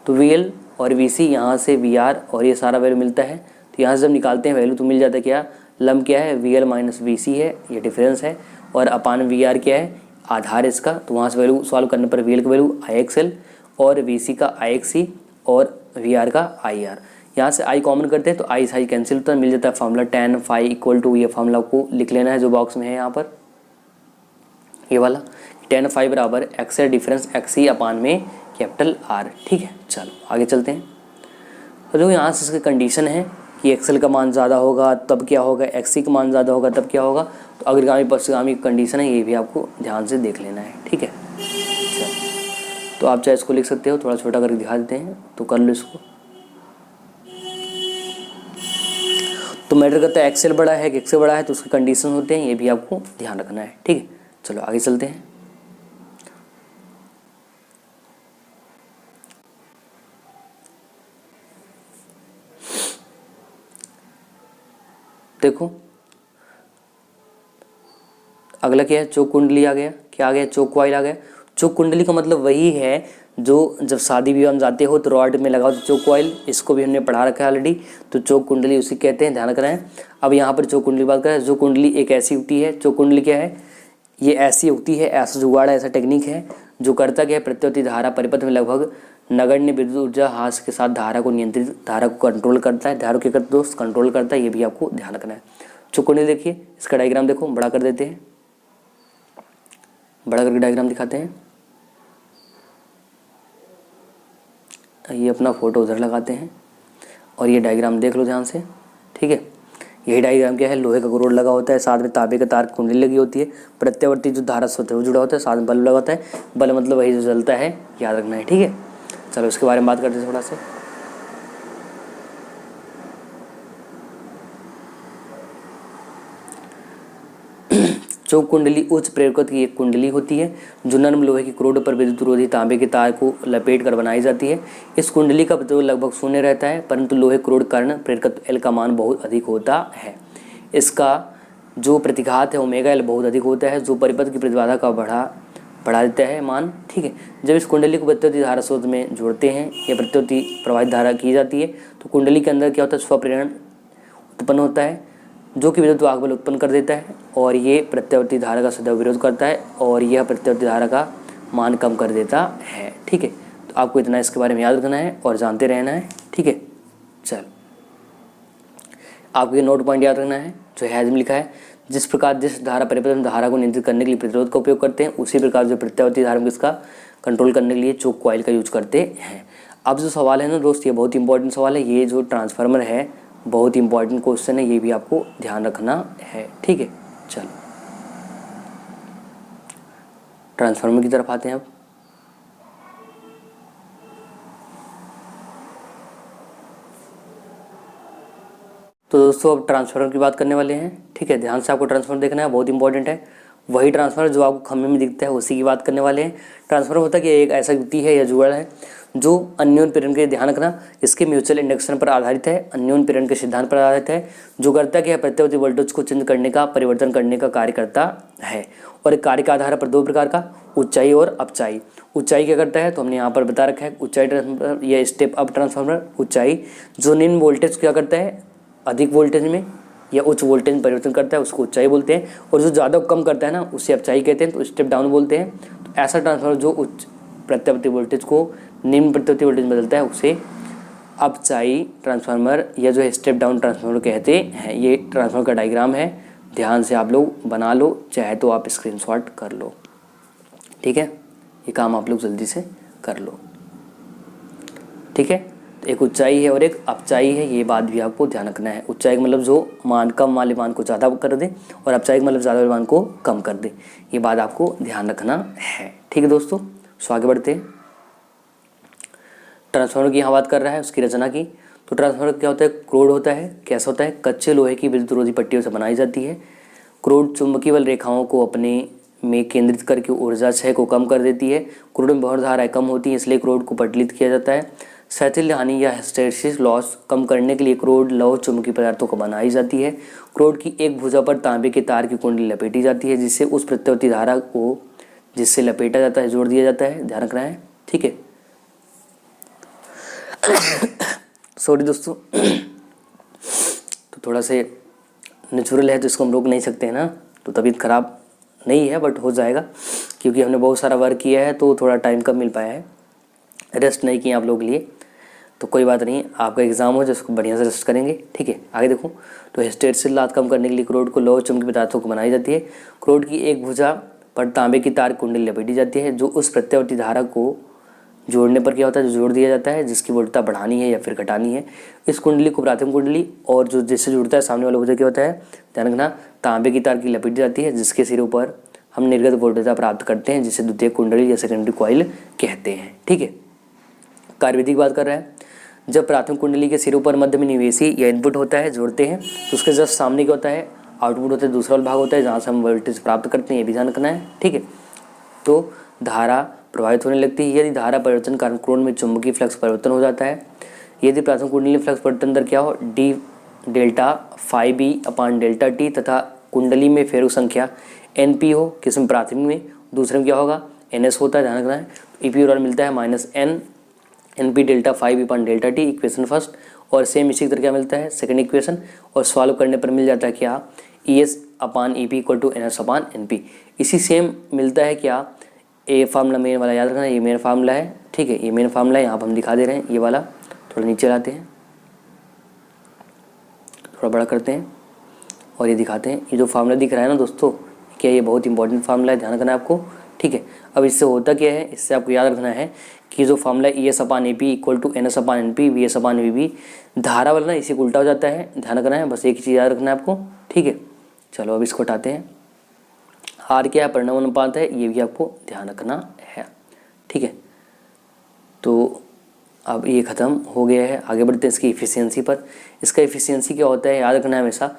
[SPEAKER 2] तो वी एल और वी सी यहाँ से वी आर और ये सारा वैल्यू मिलता है। तो यहाँ से जब निकालते हैं वैल्यू तो मिल जाता है क्या, लंब क्या है, वी एल माइनस वी सी है, ये डिफरेंस है, और अपान वी आर क्या है, आधार इसका। तो वहाँ से वैल्यू सॉल्व करने पर वी एल की वैल्यू आई एक्स एल और वी सी का आई एक्स सी और वी आर का आई आर। यहाँ से आई कॉमन करते हैं तो आई से आई कैंसिल होता है, मिल जाता है formula tan phi equal to, ये फार्मूला को लिख लेना है जो बॉक्स में है यहाँ पर, ये वाला tan फाई बराबर एक्सएल डिफरेंस एक्स सी अपान में कैपिटल आर, ठीक है। चलो आगे चलते हैं। तो देखो यहाँ से इसकी कंडीशन है कि एक्सएल का मान ज़्यादा होगा तब क्या होगा, एक्स सी का मान ज़्यादा होगा तब क्या होगा। तो अग्रगामी पश्चगामी कंडीशन है, ये भी आपको ध्यान से देख लेना है, ठीक है। चलो तो आप चाहे इसको लिख सकते हो, थोड़ा छोटा करके दिखा देते हैं, तो कर लो इसको। तो मैटर करता है एक्सएल बड़ा है कि एक्सएल बड़ा है, तो उसके कंडीशन होते हैं, ये भी आपको ध्यान रखना है, ठीक है। चलो आगे चलते हैं। देखो अगला क्या है, चोक कुंडली आ गया, क्या आ गया, चोक कॉइल आ गया। चोक कुंडली का मतलब वही है जो जब शादी विवाह में जाते हो तो रॉड में लगाओ तो चोक कॉइल, इसको भी हमने पढ़ा रखा है ऑलरेडी। तो चोक कुंडली उसी कहते हैं, ध्यान रखना है। अब यहाँ पर चोक कुंडली की बात करें, चोक कुंडली एक ऐसी युक्ति है, चोक कुंडली क्या है, ये ऐसी युक्ति है, ऐसा जुगाड़ है, ऐसा टेक्निक है जो करता क्या है, प्रत्यावर्ती धारा परिपथ में लगभग नगण्य विद्युत ऊर्जा हाथ के साथ धारा को नियंत्रित, धारा को कंट्रोल करता है। धारा को क्या करता है दोस्त, कंट्रोल करता है, ये भी आपको ध्यान रखना है। चोक कुंडली देखिए, इसका डायग्राम देखो, बड़ा कर देते हैं, बड़ा करके डायग्राम दिखाते हैं। ये अपना फोटो उधर लगाते हैं और ये डायग्राम देख लो ध्यान से, ठीक है। यही डायग्राम क्या है, लोहे का करोड़ लगा होता है, साथ में तांबे का तार कुंडली लगी होती है, प्रत्यावर्ती जो धारा स्रोत है वो जुड़ा होता है, साथ में बल्ब लगा होता है। बल्ब मतलब वही जो जलता है, याद रखना है, ठीक है। चलो इसके बारे में बात करते हैं थोड़ा सा। चोक कुंडली उच्च प्रेरकत्व की एक कुंडली होती है जो नरम लोहे की करोड़ पर विद्युत रोधी तांबे के तार को लपेट कर बनाई जाती है। इस कुंडली का प्रतिरोध लगभग शून्य रहता है, परंतु लोहे करोड़ के कारण प्रेरकत्व एल का मान बहुत अधिक होता है। इसका जो प्रतिघात है ओमेगा एल बहुत अधिक होता है, जो परिपथ की प्रतिबाधा का बढ़ा देता है मान, ठीक है। जब इस कुंडली को प्रत्यावर्ती धारा स्रोत में जोड़ते हैं या प्रत्यावर्ती प्रवाहित धारा की जाती है तो कुंडली के अंदर क्या होता है, स्वप्रेरण उत्पन्न होता है जो कि विद्युत वाहक बल उत्पन्न कर देता है और ये प्रत्यावर्ती धारा का सदैव विरोध करता है और यह प्रत्यावर्ती धारा का मान कम कर देता है, ठीक है। तो आपको इतना इसके बारे में याद रखना है और जानते रहना है, ठीक है। चल आपको ये नोट पॉइंट याद रखना है जो हैज में लिखा है, जिस प्रकार जिस धारा परिपथ में धारा को नियंत्रित करने के लिए प्रतिरोध का उपयोग करते हैं, उसी प्रकार जो प्रत्यावर्ती धारा में इसका कंट्रोल करने के लिए चोक कॉइल का यूज करते हैं। अब जो सवाल है ना दोस्त, ये बहुत इंपॉर्टेंट सवाल है, ये जो ट्रांसफार्मर है बहुत इंपॉर्टेंट क्वेश्चन है, ये भी आपको ध्यान रखना है, ठीक है। चलो ट्रांसफार्मर की तरफ आते हैं अब। तो दोस्तों अब ट्रांसफार्मर की बात करने वाले हैं, ठीक है। ध्यान से आपको ट्रांसफार्मर देखना है, बहुत इंपॉर्टेंट है। वही ट्रांसफार्मर जो आपको खंभे में दिखता है उसी की बात करने वाले हैं। ट्रांसफार्मर होता है कि एक ऐसा युक्ति है या जुगाड़ है जो अन्योन्य प्रेरण के, ध्यान रखना, इसके म्यूचुअल इंडक्शन पर आधारित है, अन्योन्य प्रेरण के सिद्धांत पर आधारित है, जो करता है कि प्रत्यावर्ती वोल्टेज को चेंज करने का, परिवर्तन करने का कार्य करता है। और एक कार्य का आधार पर दो प्रकार का, ऊंचाई और अपचाई। ऊंचाई क्या करता है तो हमने यहाँ पर बता रखा है, ऊंचाई ट्रांसफार्मर या स्टेप अप ट्रांसफार्मर। ऊंचाई जो निम्न वोल्टेज क्या करता है, अधिक वोल्टेज में या उच्च वोल्टेज में परिवर्तन करता है, उसको ऊंचाई बोलते हैं। और जो ज़्यादा कम करता है ना उसे अपचाई कहते हैं, तो स्टेप डाउन बोलते हैं। तो ऐसा ट्रांसफार्मर जो उच्च प्रत्यावर्ती वोल्टेज को निम्न प्रत्यावर्ती वोल्टेज में बदलता है उसे अपचाई ट्रांसफार्मर या जो है स्टेप डाउन ट्रांसफार्मर कहते हैं। ये ट्रांसफार्मर का डायग्राम है, ध्यान से आप लोग बना लो, चाहे तो आप स्क्रीनशॉट कर लो, ठीक है। ये काम आप लोग जल्दी से कर लो, ठीक है। एक ऊंचाई है और एक अपचाई है, ये बात भी आपको ध्यान रखना है। ऊंचाई का मतलब जो मान कम वाले मान को ज़्यादा कर दे और अपचाई का मतलब ज़्यादा वाले मान को कम कर दे, ये बात आपको ध्यान रखना है, ठीक है दोस्तों। सो आगे बढ़ते हैं। ट्रांसफार्मर की यहाँ बात कर रहा है, उसकी रचना की। तो ट्रांसफार्मर क्या होता है, क्रोड होता है, कैसा होता है, कच्चे लोहे की विद्युत रोधी पट्टियों से बनाई जाती है। क्रोड चुंबकीय बल रेखाओं को अपने में केंद्रित करके ऊर्जा क्षय को कम कर देती है। क्रोड में बहुत धाराएं कम होती हैं, इसलिए क्रोड को पटलित किया जाता है। क्षैतिज हानि या हिस्टैरिसीस लॉस कम करने के लिए क्रोड लौह चुंबकीय पदार्थों को बनाई जाती है। क्रोड की एक भुजा पर तांबे के तार की कुंडली लपेटी जाती है, जिससे उस प्रत्यावर्ती धारा को जिससे लपेटा जाता है जोड़ दिया जाता है, ध्यान रखना है, ठीक है। सॉरी दोस्तों, तो थोड़ा से नेचुरल है तो इसको हम रोक नहीं सकते हैं ना, तो तबीयत खराब नहीं है बट हो जाएगा, क्योंकि हमने बहुत सारा वर्क किया है तो थोड़ा टाइम कम मिल पाया है, रेस्ट नहीं किया आप लोगों के लिए। तो कोई बात नहीं, आपका एग्जाम हो जिसको बढ़िया से रेस्ट करेंगे, ठीक है। आगे देखो, तो हिस्टैरिसीस लॉस कम करने के लिए क्रोड को लौह चुंबकीय पदार्थों को बनाई जाती है। क्रोड की एक भुजा पर तांबे की तार कुंडली लपेटी जाती है, जो उस प्रत्यावर्ती धारा को जोड़ने पर क्या होता है, जो जोड़ दिया जाता है, जिसकी वोल्टता बढ़ानी है या फिर घटानी है। इस कुंडली को प्राथमिक कुंडली, और जो जिससे जुड़ता है सामने वाला भुजा क्या होता है, ध्यान रखना, तांबे की तार की लपेटी जाती है, जिसके सिरों पर हम निर्गत वोल्टता प्राप्त करते हैं, जिसे द्वितीयक कुंडली या सेकेंडरी कॉइल कहते हैं, ठीक है। कार्यविधि की बात कर रहा है, जब प्राथमिक कुंडली के सिरों पर मध्य में निवेशी या इनपुट होता है, जोड़ते हैं, तो उसके जस्ट सामने क्या होता है, आउटपुट होता है, दूसरा भाग होता है जहाँ से हम वोल्टेज प्राप्त करते हैं, ये भी ध्यान रखना है, ठीक है। तो धारा प्रभावित होने लगती है। यदि धारा परिवर्तन कारण क्रोड में चुंबकीय फ्लक्स परिवर्तन हो जाता है, यदि प्राथमिक कुंडली में फ्लक्स परिवर्तन दर क्या हो, D delta five B upon delta T तथा कुंडली में फेरों संख्या एन पी हो, किसमें प्राथमिक में, दूसरे में क्या होगा एन एस होता है, ध्यान रखना है। तो ई पी और मिलता है minus N P delta five upon delta T, equation first. और सेम इसी तरह क्या मिलता है सेकंड इक्वेशन, और सॉल्व करने पर मिल जाता है क्या E S upon E P equal to N S upon N P. इसी सेम मिलता है क्या ए फार्मूला मेन वाला याद रखना है, ये मेन फार्मूला है, ठीक है, ये मेन फार्मूला है, यहाँ पर हम दिखा दे रहे हैं, ये वाला थोड़ा नीचे लाते हैं, थोड़ा बड़ा करते हैं और ये दिखाते हैं। ये जो फार्मूला दिख रहा है ना दोस्तों, क्या ये बहुत इंपॉर्टेंट फार्मूला है, ध्यान रखना है आपको, ठीक है। अब इससे होता क्या है, इससे आपको याद रखना है कि जो formula E S upon A P equal to N S upon N P V S upon V B, धारा वाला ना इसी को उल्टा हो जाता है, ध्यान रखना है, बस एक ही चीज़ याद रखना है आपको, ठीक है। चलो अब इसको हटाते हैं। आर क्या है, परिणाम अनुपात है, ये भी आपको ध्यान रखना है, ठीक है। तो अब ये ख़त्म हो गया है, आगे बढ़ते हैं इसकी इफ़िशियंसी पर। इसका इफ़िशियंसी क्या होता है, याद रखना है हमेशा,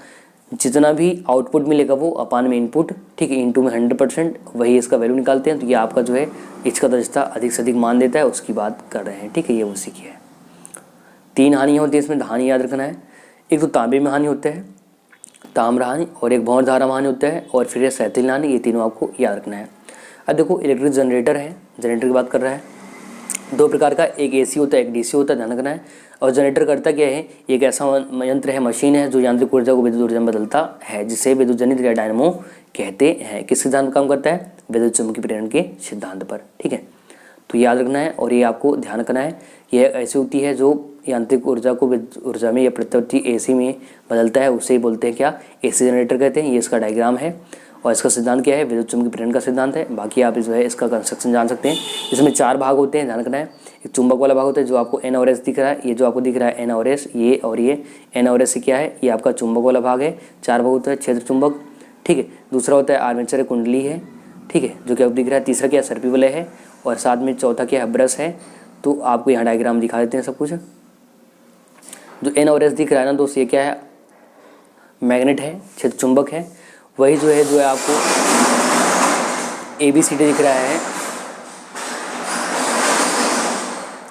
[SPEAKER 2] जितना भी आउटपुट मिलेगा वो अपान में इनपुट, ठीक है, इनटू में 100%, वही इसका वैल्यू निकालते हैं। तो ये आपका जो है इसका दर्जता अधिक से अधिक मान देता है, उसकी बात कर रहे हैं, ठीक है, ये उसी की है। 3 हानि होती है इसमें, हानि याद रखना है। एक तो तांबे में हानि होता है, ताम्र हानि, और एक भौर धारा में हानि होता है, और फिर सैथिल हानि, ये तीनों आपको याद रखना है। अब देखो इलेक्ट्रिक जनरेटर है, जनरेटर की बात कर रहा है, 2 प्रकार का, एक एसी होता है एक डीसी होता है, ध्यान रखना है। और जनरेटर करता क्या है, एक ऐसा यंत्र है, मशीन है जो यांत्रिक ऊर्जा को विद्युत ऊर्जा में बदलता है, जिसे विद्युत जनित या डायनामो कहते हैं। किस सिद्धांत काम करता है, विद्युत चुम्बकीय प्रेरण के सिद्धांत पर, ठीक है। तो याद रखना है, और ये आपको ध्यान रखना है, यह ऐसी होती है जो यांत्रिक ऊर्जा को विद्युत ऊर्जा में या प्रत्यावर्ती एसी में बदलता है, उसे ही बोलते हैं क्या, एसी जनरेटर कहते हैं। ये इसका डायग्राम है, और इसका सिद्धांत क्या है, विद्युत चुम्बकीय प्रेरण का सिद्धांत है। बाकी आप जो है इसका कंस्ट्रक्शन जान सकते हैं। इसमें 4 भाग होते हैं, ध्यान रखना है। एक चुंबक वाला भाग होता है जो आपको एन और एस दिख रहा है, ये जो आपको दिख रहा है एन और एस, ये और ये एन और एस से क्या है, ये आपका चुंबक वाला भाग है। 4 भाग होता है, क्षेत्र चुंबक, ठीक है। दूसरा होता है आर्मेचर कुंडली है, ठीक है, जो कि आपको दिख रहा है। तीसरा क्या है, सर्पी वलय है, और साथ में चौथा क्या है, ब्रश है। तो आपको यहाँ डायग्राम दिखा देते हैं सब कुछ। जो एन और एस दिख रहा है ना दोस्त, ये क्या है, मैग्नेट है, क्षेत्र चुंबक है। वही जो है आपको ABCD दिख रहा है,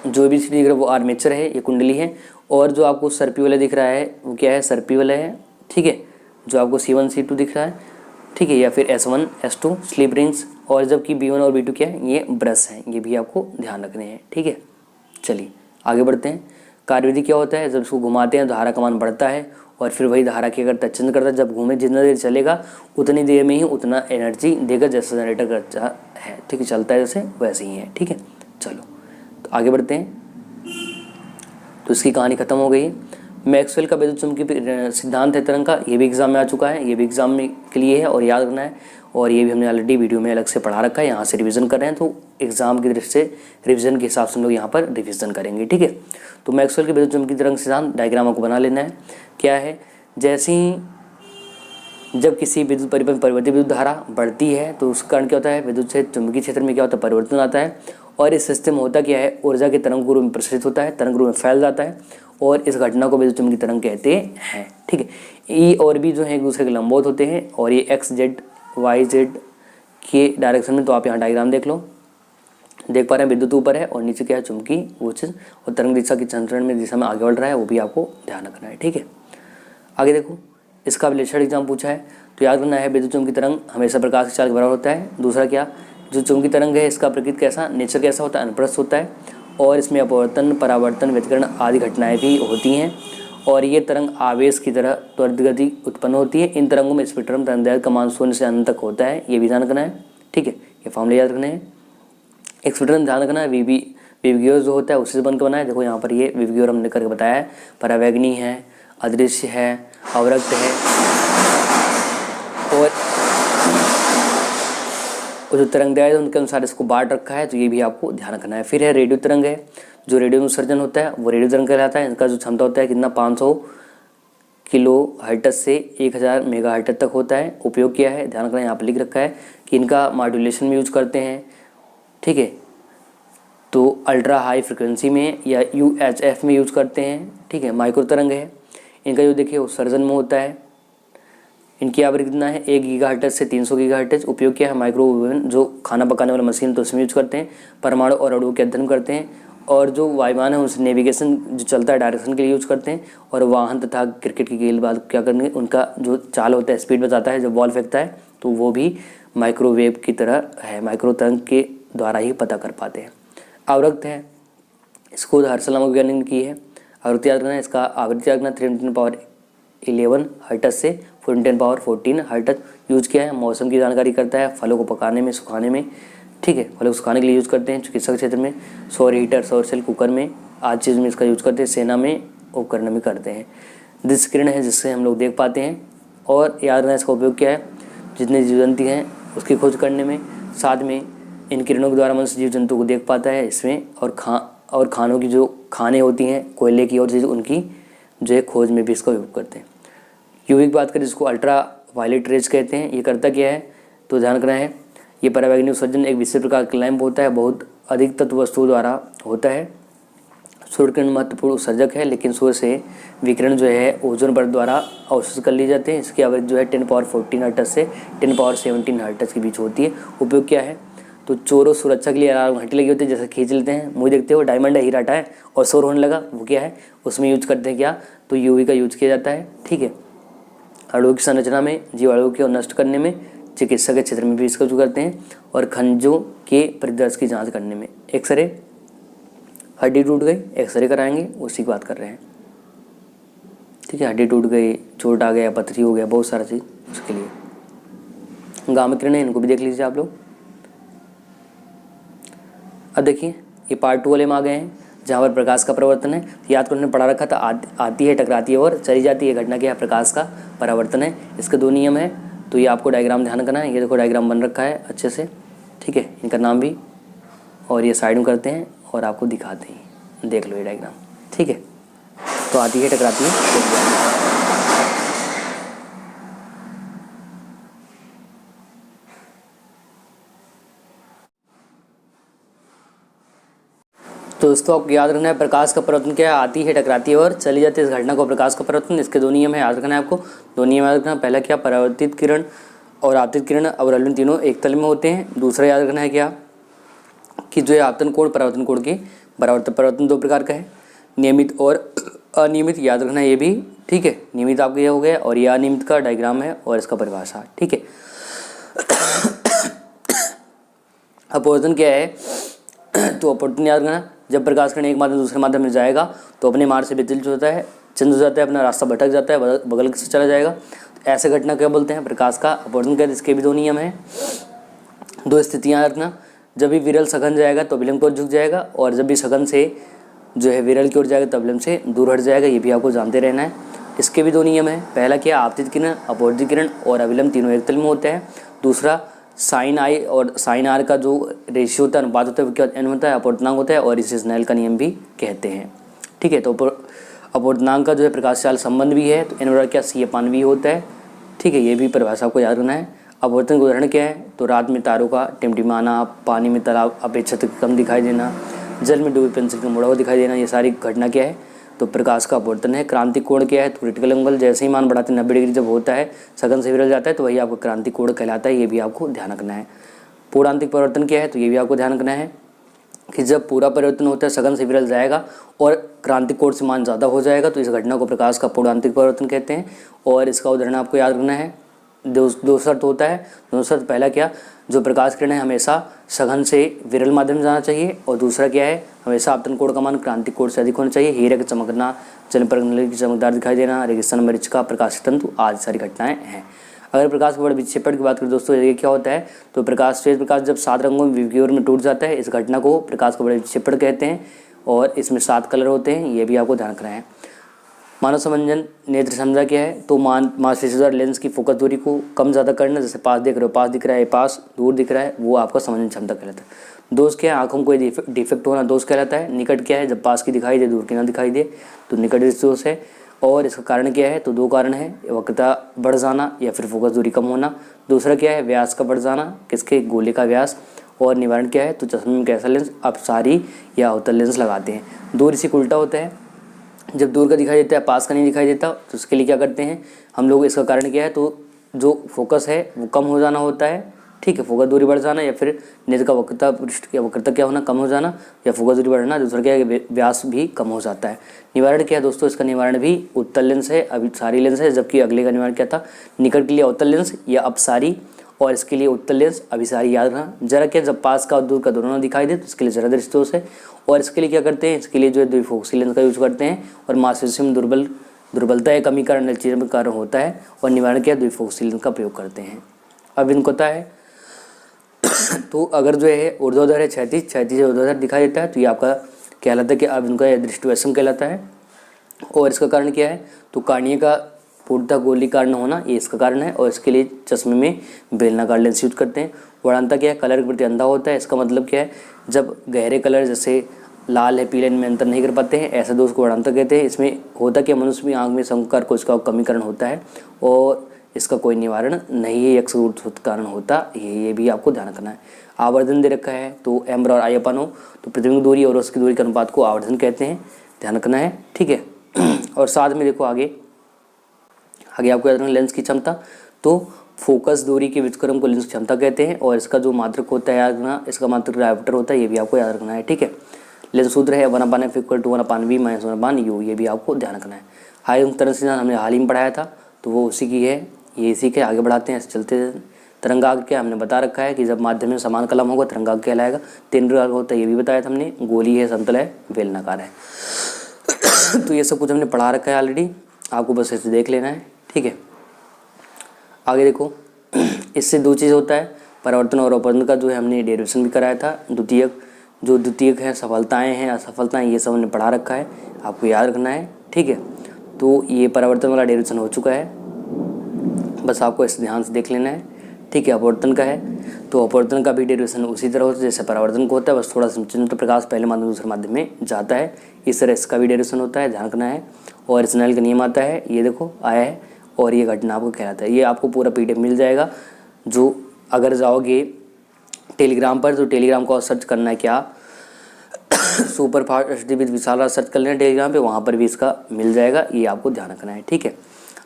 [SPEAKER 2] जो ABCD दिख रहा है वो आर्मेचर है, ये कुंडली है। और जो आपको सर्पी वाला दिख रहा है वो क्या है, सर्पी वाला है, ठीक है, जो आपको C1 C2 दिख रहा है, ठीक है, या फिर S1 S2 स्लिप रिंग्स। और जबकि B1 और B2 क्या है, ये ब्रश हैं, ये भी आपको ध्यान रखने हैं, ठीक है। चलिए आगे बढ़ते हैं। कार्यविधि क्या होता है, जब उसको घुमाते हैं धारा का मान बढ़ता है, और फिर वही धारा क्या करता है, चेंज करता है। जब घूमे जितना देर चलेगा उतनी देर में ही उतना एनर्जी देगा, जैसा जनरेटर करता है, ठीक है, चलता है जैसे वैसे ही है, ठीक है। चलो तो आगे बढ़ते हैं। तो इसकी कहानी खत्म हो गई। मैक्सवेल का विद्युत चुम्बकीय सिद्धांत है तरंग का, ये भी एग्जाम में आ चुका है, ये भी एग्जाम में के लिए है और याद रखना है। और ये भी हमने ऑलरेडी वीडियो में अलग से पढ़ा रखा है, यहाँ से रिवीजन कर रहे हैं। तो एग्जाम की दृष्टि से रिवीजन के हिसाब से हम लोग यहाँ पर रिवीजन करेंगे, ठीक है। तो मैक्सवेल के विद्युत चुम्बकीय तरंग सिद्धांत डायग्राम को बना लेना है। क्या है, जैसे ही जब किसी विद्युत परिपथ परिवर्ती विद्युत धारा बढ़ती है तो उस कारण क्या होता है, विद्युत से चुंबकीय क्षेत्र में क्या होता है, परिवर्तन आता है। और इस सिस्टम में होता क्या है, ऊर्जा के तरंग रूप में प्रसारित होता है, तरंग रूप में फैल जाता है, और इस घटना को विद्युत चुम्बकीय तरंग कहते हैं, ठीक है। ई और बी जो है एक दूसरे के लंबवत होते हैं, और ये एक्स जेड वाई जेड के डायरेक्शन में। तो आप यहाँ डायग्राम देख लो, देख पा रहे हैं, विद्युत ऊपर है और नीचे क्या है, चुंबकीय वो चीज़, और तरंग दिशा की चंचरण में दिशा में आगे बढ़ रहा है, वो भी आपको ध्यान रखना है, ठीक है। आगे देखो, इसका विश्लेषण एग्जाम पूछा है, तो याद रखना है विद्युत चुम्बकीय तरंग हमेशा प्रकाश की चाल के बराबर होता है। दूसरा क्या, जो चुम्बकीय तरंग है इसका प्रकृति कैसा, नेचर कैसा होता है, अनुप्रस्थ होता है, और इसमें अपवर्तन परावर्तन व्यतिकरण आदि घटनाएं भी होती हैं। और ये तरंग आवेश की तरह त्वरित गति उत्पन्न होती है। इन तरंगों में स्पेक्ट्रम तरंगदैर्घ्य का मान 0 से अनंत तक होता है, ये भी ध्यान रखना है, ठीक है। ये फॉर्मूले याद रखने हैं। एक स्पेक्ट्रम ध्यान रखना है, विवग्योर जो होता है उसी से बनकर बना है। देखो यहाँ पर ये विवग्योर हमने करके बताया है, परावैगनी है, अदृश्य है, अवरक्त है, और जो तरंगदैर्घ्य है उनके अनुसार इसको बांट रखा है, तो ये भी आपको ध्यान रखना है। फिर है रेडियो तरंग है, जो रेडियो में उत्सर्जन होता है वो रेडियो तरंग कहलाता है। इनका जो क्षमता होता है कितना, 500 किलो हर्ट्ज से 1000 मेगा हर्ट्ज तक होता है। उपयोग किया है, ध्यान रखना, यहाँ पर लिख रखा है कि इनका मॉड्यूलेशन में यूज करते हैं, ठीक है। तो अल्ट्रा हाई फ्रिक्वेंसी में या UHF में यूज करते हैं, ठीक है। माइक्रो तरंग है, इनका जो देखिए उत्सर्जन में होता है। इनकी आवृत्ति कितना है, 1 गीगाहर्ट्ज से 300 गीगाहर्ट्ज। उपयोग क्या है, माइक्रोवेव ओवन जो खाना पकाने वाला मशीन तो उसमें यूज करते हैं। परमाणु और अणुओं के अध्ययन करते हैं, और जो वायुयान है उनसे नेविगेशन जो चलता है डायरेक्शन के लिए यूज करते हैं। और वाहन तथा क्रिकेट की गेंदबाज क्या करेंगे, उनका जो चाल होता है, स्पीड बताता है, जब बॉल फेंकता है तो वो भी माइक्रोवेव की तरह है, माइक्रो तरंग के द्वारा ही पता कर पाते हैं। आवृत्त है, इसको हर्षल नामक वैज्ञानिक ने की है। आवृत्ति याद रखना है, इसका आवृत्ति याद रखना 3×10⁻11 हर्ट्ज से 4×10⁻14 हर्ट्ज यूज किया है। मौसम की जानकारी करता है, फलों को पकाने में, सुखाने में, ठीक है, फलों को सुखाने के लिए यूज करते हैं। चिकित्सा क्षेत्र में, सौर हीटर, सौर सेल, कुकर में, आज चीज़ में इसका यूज करते हैं। सेना में, उपकरण में करते हैं। दृश्य किरण है, जिससे हम लोग देख पाते हैं। और याद रखना इसका उपयोग क्या है, जितने जीव जंतु हैं उसकी खोज करने में, साथ में इन किरणों के द्वारा मनुष्य जीव जंतु को देख पाता है इसमें। और खानों की जो खाने होती हैं कोयले की और चीज़, उनकी जो है खोज में भी इसका उपयोग करते हैं। यूवी की बात करें, जिसको अल्ट्रा वायलेट रेज कहते हैं, ये करता क्या है तो ध्यान रखना है। ये परावैज्ञानिक उत्सर्जन एक विशेष प्रकार का लैंप होता है, बहुत अधिक तत्व वस्तुओं द्वारा होता है। सूर्य किरण महत्वपूर्ण उत्सर्जक है, लेकिन सूर्य से विकिरण जो है ओजोन परत द्वारा अवशोषित कर ली जाते हैं। इसकी आवृत्ति जो है 10⁻14 हर्ट्ज से 10⁻17 हर्ट्ज के बीच होती है। उपयोग क्या है तो चोरों सुरक्षा के लिए अलार्म घंटी लगी होती है, जैसे खींच लेते हैं, मुझे देखते हो डायमंड है, हीरा है और शोर होने लगा, वो क्या है, उसमें यूज करते हैं क्या तो यूवी का यूज किया जाता है। ठीक है, अणुओं की संरचना में, जीवाणुओं को नष्ट करने में, चिकित्सा के क्षेत्र में भी इसका यूज करते हैं। और खनिजों के परिदृश्य की जांच करने में। एक्सरे, हड्डी टूट गई, एक्सरे कराएंगे, उसी की बात कर रहे हैं। ठीक है, हड्डी टूट गई, चोट आ गया, पथरी हो गया, बहुत सारा चीज़ उसके लिए। गामा किरण है, इनको भी देख लीजिए आप लोग। अब देखिए ये पार्ट 2 वाले में आ गए हैं, जहाँ पर प्रकाश का परावर्तन है। याद करने पढ़ा रखा था, आती है, टकराती है और चली जाती है। घटना क्या है, प्रकाश का परावर्तन है। इसके 2 नियम है, तो ये आपको डायग्राम ध्यान करना है। ये देखो डायग्राम बन रखा है अच्छे से, ठीक है, इनका नाम भी, और ये साइड में करते हैं और आपको दिखाते हैं, देख लो ये डायग्राम। ठीक है, तो आती है, टकराती है, तो दोस्तों आपको याद रखना है प्रकाश का परावर्तन क्या है, आती है, टकराती है और चली जाती है। इस घटना को प्रकाश का परावर्तन, इसके 2 नियम है, याद रखना है आपको। 2 नियम याद रखना, पहला क्या, परावर्तित किरण और आपतित किरण अवलंबन तीनों एक तल में होते हैं। दूसरा याद रखना है क्या कि जो है आपतन कोण परावर्तन कोण के बराबर। परावर्तन 2 प्रकार का है, नियमित और अनियमित, याद रखना है ये भी। ठीक है, नियमित आपको यह हो गया और यह अनियमित का डायग्राम है और इसका परिभाषा। ठीक है, अपवर्तन क्या है तो अपवर्तन याद रखना, जब प्रकाश किरण एक माध्यम दूसरे माध्यम में जाएगा तो अपने मार्ग से व्यतिरिक्त होता है, चंद हो जाता है, अपना रास्ता भटक जाता है, बगल से चला जाएगा। तो ऐसे घटना क्या बोलते हैं, प्रकाश का अपवर्तन कहते हैं। इसके भी 2 नियम हैं, 2 स्थितियाँ याद रखना। जब भी विरल सघन जाएगा तो विलंब की ओर झुक जाएगा, और जब भी सघन से जो है विरल की ओर जाएगा तो विलंब से दूर हट जाएगा। ये भी आपको जानते रहना है। इसके भी 2 नियम है, पहला क्या, आपतित किरण, अपवर्तित किरण और अविलंब तीनों एक तल में होते हैं। दूसरा साइन आई और साइन आर का जो रेशियो होता है, अनुपात होता है, वो क्या एन होता है, अपवर्तनांक होता है, और इसे स्नेल का नियम भी कहते हैं। ठीक है, तो अपवर्तनांक का जो है प्रकाश चाल संबंध भी है, तो एन बराबर क्या, C/V होता है। ठीक है, ये भी परिभाषा आपको याद रखना है। अपवर्तन का उदाहरण क्या है तो रात में तारों का टिमटिमाना, पानी में तालाब अपेक्षाकृत कम दिखाई देना, जल में डूबी पेंसिल का मुड़ा हुआ दिखाई देना, ये सारी घटना क्या है तो प्रकाश का अपवर्तन है। क्रांतिक कोण क्या है तो क्रिटिकल एंगल, जैसे ही मान बढ़ाते 90 डिग्री जब होता है, सघन से विरल जाता है, तो वही आपका क्रांतिक कोण कहलाता है। ये भी आपको ध्यान रखना है। पूर्णांतिक परिवर्तन क्या है तो ये भी आपको ध्यान रखना है कि जब पूरा परिवर्तन होता है, सघन से विरल जाएगा और क्रांतिक कोण से मान ज़्यादा हो जाएगा, तो इस घटना को प्रकाश का पूर्णांतिक परिवर्तन कहते हैं। और इसका उदाहरण आपको याद रखना है। 2 शर्त होता है, 2 शर्त, पहला क्या, जो प्रकाश किरण है हमेशा सघन से विरल माध्यम जाना चाहिए, और दूसरा क्या है, हमेशा आपतन कोण का मान क्रांतिक कोण से अधिक होना चाहिए। हीरे का चमकना, जल पर की चमकदार दिखाई देना, रेगिस्तान में मरीच का प्रकाश तंतु, आदि सारी घटनाएं हैं। अगर प्रकाश के बड़े विक्षेपण की बात करें दोस्तों, ये क्या होता है तो प्रकाश, श्वेत प्रकाश जब 7 रंगों में विकिरण में टूट जाता है, इस घटना को प्रकाश का बड़े विक्षेपण कहते हैं। और इसमें 7 कलर होते हैं, ये भी आपको ध्यान रखना है। मानव समंजन नेत्र क्षमता क्या है तो मांसपेशी द्वारा लेंस की फोकस दूरी को कम ज़्यादा करना, जैसे पास देख रहे हो, पास दिख रहा है, पास दूर दिख रहा है, वो आपका समंजन क्षमता कहलाता है। दोष क्या है, आंखों में कोई डिफेक्ट होना दोष कहलाता है। निकट क्या है, जब पास की दिखाई दे दूर की ना दिखाई दे तो निकट दोष है। और इसका कारण क्या है तो 2 कारण है, वक्रता बढ़ जाना या फिर फोकस दूरी कम होना। दूसरा क्या है, व्यास का बढ़ जाना, किसके, गोले का व्यास। और निवारण क्या है तो चश्मे में कैसा लेंस, अपसारी या अवतल लेंस लगाते हैं। दूर इसी उल्टा होता है, जब दूर का दिखाई देता है पास का नहीं दिखाई देता, तो उसके लिए क्या करते हैं हम लोग, इसका कारण क्या है तो जो फोकस है वो कम हो जाना होता है। ठीक है, फोकस दूरी बढ़ जाना या फिर नेत्र का वक्रता क्या होना, कम हो जाना, या फोकस दूरी बढ़ना। दूसरा क्या है, व्यास भी कम हो जाता है। निवारण क्या है दोस्तों, इसका निवारण भी उत्तल लेंस है, अभिसारी लेंस है, जबकि अगले का निवारण क्या था, निकट के लिए अवतल लेंस या अपसारी, और इसके लिए उत्तल लेंस अभिसारी। याद रखना। जरा क्या, जब पास का और दूर का दोनों दिखाई दे तो इसके लिए जरा दृष्टि दोष है। और इसके लिए क्या करते हैं, इसके लिए जो है द्विफोकसी लेंस का यूज करते हैं। और मांसपेशियों में दुर्बलता या कमी कारण लचीलापन में कारण होता है, और निवारण क्या, द्विफोकसी लेंस का प्रयोग करते हैं। अब इनको होता है तो अगर जो है ऊर्ध्वाधर है, क्षैतिज से ऊर्ध्वाधर दिखाई देता है, तो ये आपका कहलाता है कि अब इनका दृष्टिवैषम कहलाता है। और इसका कारण क्या है, तो कार्निया का पूर्णतः गोलीकार न होना, ये इसका कारण है। और इसके लिए चश्मे में बेलनाकार लेंस यूज करते हैं। वरानता क्या है, कलर के प्रति अंधा होता है। इसका मतलब क्या है, जब गहरे कलर जैसे लाल है, पीले में अंतर नहीं कर पाते हैं, ऐसे दोष को वरानता कहते हैं। इसमें होता क्या, मनुष्य में आँख में संकर को इसका कमीकरण होता है और इसका कोई निवारण नहीं है, एक कारण होता ये भी आपको ध्यान रखना है। आवर्धन दे रखा है, तो एम और आई अपन हो, तो प्रतिबिंब दूरी और उसकी दूरी के अनुपात को आवर्धन कहते हैं, ध्यान रखना है, ठीक है। और साथ में देखो आगे आपको याद रखना लेंस की क्षमता, तो फोकस दूरी के व्युत्क्रम को लेंस क्षमता कहते हैं। और इसका जो मात्रक होता है याद रखना, इसका मात्रक डायमीटर होता है, ये भी आपको याद रखना है, ठीक है। लेंस सूत्र है 1/f = 1/v - 1/u, ये भी आपको ध्यान रखना है। हाई तरंग सिद्धांत हमने हाल ही में पढ़ाया था, तो वो उसी की है, ये इसी के आगे बढ़ाते हैं, ऐसे चलते हैं। तरंगाग्र क्या हमने बता रखा है कि जब माध्यम में समान कलम होगा तरंगाग्र कहलाएगा। तेंद्राग्र होता है, ये भी बताया था हमने, गोली है, समतल है, बेलनाकार है। तो ये सब कुछ हमने पढ़ा रखा है ऑलरेडी, आपको बस ऐसे देख लेना है, ठीक है। आगे देखो इससे दो चीज़ होता है, परावर्तन और अपवर्तन का जो है हमने डेरिवेशन भी कराया था। द्वितीयक है, सफलताएं हैं, असफलताएं, ये सब हमने पढ़ा रखा है, आपको याद रखना है, ठीक है। तो ये परावर्तन वाला डेरिवेशन हो चुका है, बस आपको इस ध्यान से देख लेना है, ठीक है। अपवर्तन का है, तो अपवर्तन का भी डेरिवेशन उसी तरह होता है जैसे परावर्तन को होता है, बस थोड़ा संचलन प्रकाश पहले माध्यम दूसरे माध्यम में जाता है, इस तरह इसका भी डेरिवेशन होता है, ध्यान रखना है। और स्नेल का नियम आता है, ये देखो आया है, और ये घटना आपको कहलाता है। ये आपको पूरा PDF मिल जाएगा, जो अगर जाओगे टेलीग्राम पर, तो टेलीग्राम को सर्च करना है क्या, super fast HD with Vishal Raj search कर लेना टेलीग्राम पे, वहाँ पर भी इसका मिल जाएगा, ये आपको ध्यान रखना है, ठीक है।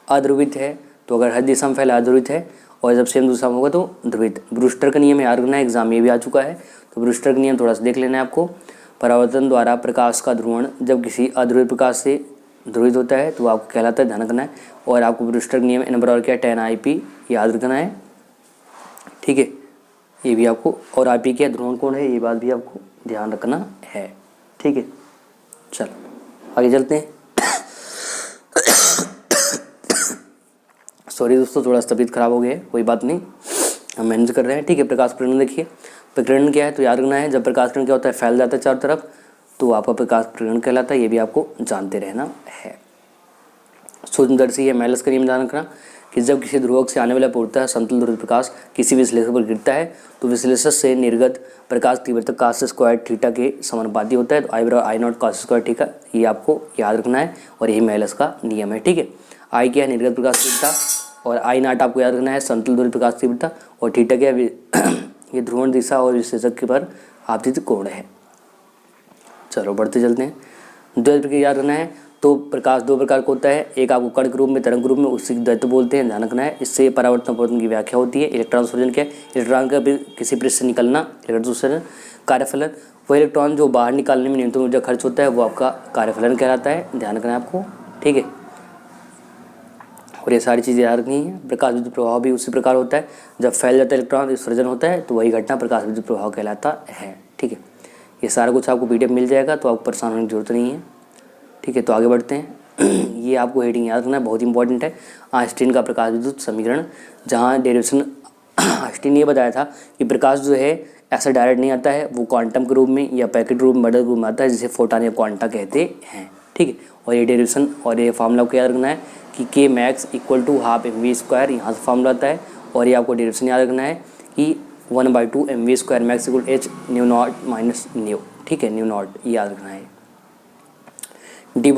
[SPEAKER 2] अध्रुवित है, तो अगर हर दिशा में फैला अध्रुवित है, और जब सेम दिशा में होगा तो ध्रुवित। ब्रूस्टर का नियम याद रखना है, एग्जाम में भी आ चुका है, तो ब्रूस्टर का नियम थोड़ा सा देख लेना है आपको। परावर्तन द्वारा प्रकाश का ध्रुवण जब किसी अध्रुवित प्रकाश से ध्रुवित होता है तो आपको कहलाता है, ध्यान रखना है। और आपको ब्रूस्टर का नियम n क्या 10IP याद रखना है, ठीक है, ये भी आपको। और IP क्या ध्रुवण कोण है, ये बात भी आपको ध्यान रखना है, ठीक है। चलो आगे चलते हैं। सॉरी दोस्तों, थोड़ा तबीयत खराब हो गया है, कोई बात नहीं, हम मैनेज कर रहे हैं, ठीक है। प्रकाश प्रकरण देखिए, प्रकरण क्या है, तो याद रखना है, जब प्रकाश प्रकरण क्या होता है, फैल जाता है चारों तरफ, तो आपका प्रकाश प्रकरण कहलाता है, ये भी आपको जानते रहना है। सूक्ष्मदर्शी है, मेलस का नियम ध्यान रखना कि जब किसी ध्रुवक से आने वाला पूर्णतः समतल ध्रुव प्रकाश किसी विश्लेषक पर गिरता है, तो विश्लेषक से निर्गत प्रकाश तीव्रता cos स्क्वायर थीटा के समानुपाती होता है, तो I/I0 cos स्क्वायर थीटा, ये आपको याद रखना है, और यही मेलस का नियम है, ठीक है। I क्या है, निर्गत प्रकाश तीव्रता, और I0 आपको याद रखना है, समतल ध्रुव प्रकाश तीव्रता, और थीटा क्या है, ये ध्रुवण दिशा और विश्लेषक के पर आपतित कोण है। चलो बढ़ते चलते हैं। द्वैत प्रक्रिया याद रखना है, तो प्रकाश दो प्रकार का होता है, एक आपको कण के रूप में, तरंग के रूप में, उससे द्वैत बोलते हैं, ध्यान रखना है। इससे परावर्तन अपवर्तन की व्याख्या होती है। इलेक्ट्रॉन उत्सर्जन क्या है, इलेक्ट्रॉन का किसी पृष्ठ से निकलना, इलेक्ट्रॉन उत्सर्जन। कार्यफलन, वो इलेक्ट्रॉन जो बाहर निकालने में न्यूनतम ऊर्जा खर्च होता है, वो आपका कार्यफलन कहलाता है, ध्यान रखना है आपको, ठीक है। और ये सारी चीज़ें याद रखनी है। प्रकाश विद्युत प्रभाव भी उसी प्रकार होता है, जब फैल जाता है इलेक्ट्रॉन उत्सर्जन होता है, तो वही घटना प्रकाश विद्युत प्रभाव कहलाता है, ठीक है। ये सारा कुछ आपको PDF मिल जाएगा, तो आपको परेशान होने की जरूरत नहीं है, ठीक है। तो आगे बढ़ते हैं। ये आपको हेडिंग याद रखना है, बहुत इंपॉर्टेंट है। आइंस्टीन का प्रकाश विद्युत समीकरण, जहाँ डेरिवेशन आइंस्टीन ये बताया था कि प्रकाश जो है ऐसा डायरेक्ट नहीं आता है, वो क्वांटम के रूप में या पैकेट रूप में, बड़े रूप में आता है, जिसे फोटॉन या क्वांटा कहते हैं, ठीक है। और ये डेरिवेशन और ये फार्मूला को याद रखना है कि K max = 12 यहाँ से फार्मूला आता है। और ये आपको डेरिवेशन याद रखना है कि 1/2 mv² मैक्स = h μ0 - न्यू, ठीक है, μ0 याद रखना है। डी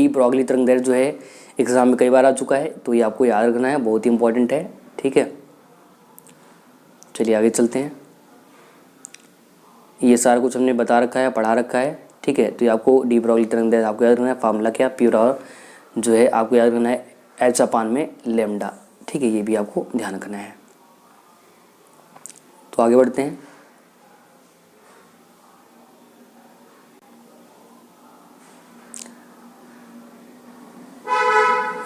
[SPEAKER 2] ब्रॉगली तरंग दैर्ध्य जो है एग्जाम में कई बार आ चुका है, तो ये आपको याद रखना है, बहुत ही इंपॉर्टेंट है, ठीक है। चलिए आगे चलते हैं। ये सारा कुछ हमने बता रखा है, पढ़ा रखा है, ठीक है। तो ये आपको डी ब्रॉगली तरंग दैर्ध्य आपको याद रखना है। फार्मूला क्या, प्योर और जो है आपको याद रखना है h/λ, ठीक है, ये भी आपको ध्यान रखना है। तो आगे बढ़ते हैं।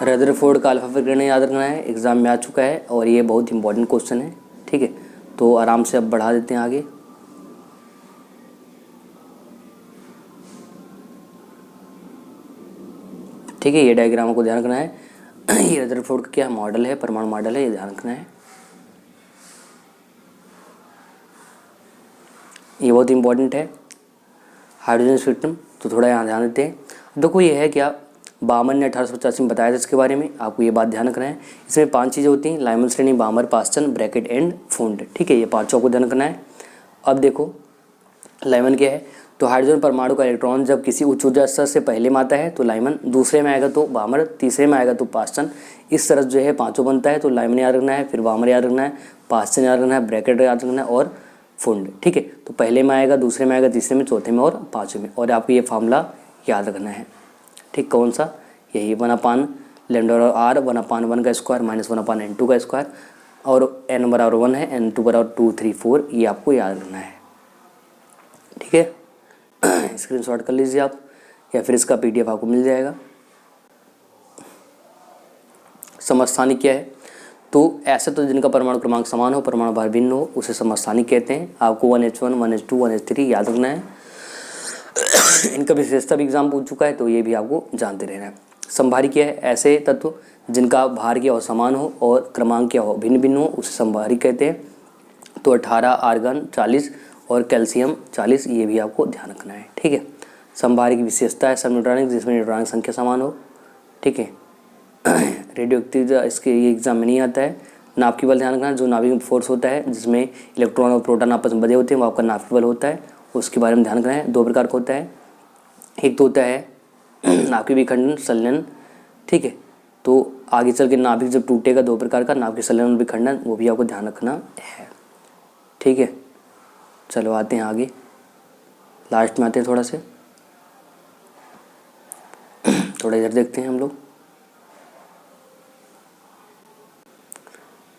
[SPEAKER 2] रदरफोर्ड का अल्फा विकर्ण याद रखना है, एग्जाम में आ चुका है और ये बहुत इंपॉर्टेंट क्वेश्चन है। ठीक है, तो आराम से अब बढ़ा देते हैं आगे। ठीक है, ये डायग्राम को ध्यान रखना है। ये रदरफोर्ड का क्या मॉडल है, परमाणु मॉडल है, ये ध्यान रखना है। ये बहुत इंपॉर्टेंट है, हाइड्रोजन स्पेक्ट्रम, तो थोड़ा यहाँ ध्यान देते हैं। देखो ये है क्या, बामन ने 1885 में बताया था इसके बारे में, आपको ये बात ध्यान रखना है। इसमें 5 चीज़ें होती हैं, लाइमन श्रेणी, बामर, पास्टन, ब्रैकेट एंड फुंड। ठीक है, ये 5 को ध्यान रखना है। अब देखो लाइमन क्या है, तो हाइड्रोजन परमाणु का इलेक्ट्रॉन जब किसी उच्च ऊर्जा स्तर से पहले में आता है तो लाइमन, दूसरे में आएगा तो बामर, तीसरे में आएगा तो पास्टन। इस तरह जो है 5 बनता है। तो लाइमन याद रखना है, फिर बामर याद रखना है, पास्टन याद रखना है, ब्रैकेट याद रखना है और फुंड। ठीक है, तो पहले में आएगा, दूसरे में आएगा, तीसरे में, चौथे में और 5वें में। और आपको ये फार्मूला याद रखना है। ठीक, कौन सा, यही 1/, लैम्डा और आर 1/1 का स्क्वायर माइनस 1/n2 का स्क्वायर, और n बराबर 1 है, n2 बराबर 2, 3, 4, ये आपको याद रखना है। ठीक है, स्क्रीनशॉट कर लीजिए आप, या फिर इसका PDF आपको मिल जाएगा। समस्थानिक क्या है, तो ऐसे तो जिनका परमाणु क्रमांक समान हो, परमाणु भार भिन्न हो, उसे समस्थानिक कहते हैं। आपको 1H1, 1H2, 1H3 याद रखना है। इनका विशेषता भी एग्जाम पूछ चुका है, तो ये भी आपको जानते रहना है। समभारी क्या है, ऐसे तत्व जिनका भार क्या हो, समान हो और क्रमांक क्या हो, भिन्न भिन्न हो, उसे समभारी कहते हैं। तो 18 आर्गन 40 और कैल्शियम 40, ये भी आपको ध्यान रखना है। ठीक है, समभारी की विशेषता है समन्यूट्रॉनिक, जिसमें न्यूट्रॉनिक संख्या समान हो। ठीक है, रेडियो एक्टिव इसके ये एग्जाम में नहीं आता है। नाभ की बल ध्यान रखना, जो नाभिक फोर्स होता है जिसमें इलेक्ट्रॉन और प्रोटॉन आपस में बंधे होते हैं, वो आपका नाभ की बल होता है, उसके बारे में ध्यान रखना है। 2 प्रकार का होता है, एक तो होता है नाभिक विखंडन, संलयन। ठीक है, तो आगे चल के नाभिक जब टूटेगा 2 प्रकार का, नाभिक संलयन और विखंडन, वो भी आपको ध्यान रखना है। ठीक है, चलो आते हैं आगे, लास्ट में आते हैं थोड़ा से, थोड़ा इधर देखते हैं हम लोग।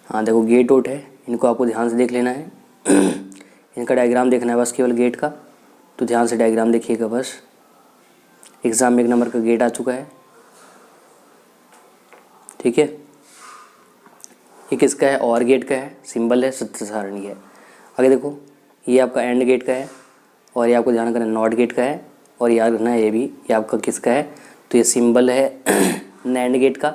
[SPEAKER 2] हाँ देखो, गेट वोट है, इनको आपको ध्यान से देख लेना है। इनका डायग्राम देखना है बस, केवल गेट का, तो ध्यान से डायग्राम देखिएगा बस। एग्जाम में 1 नंबर का गेट आ चुका है। ठीक है, ये किसका है, और गेट का है, सिंबल है, सत्य सारणी है। आगे देखो, ये आपका एंड गेट का है, और ये आपको ध्यान रखना है नॉट गेट का है, और याद रखना है ये आपका किसका है, तो ये सिंबल है नैंड गेट का।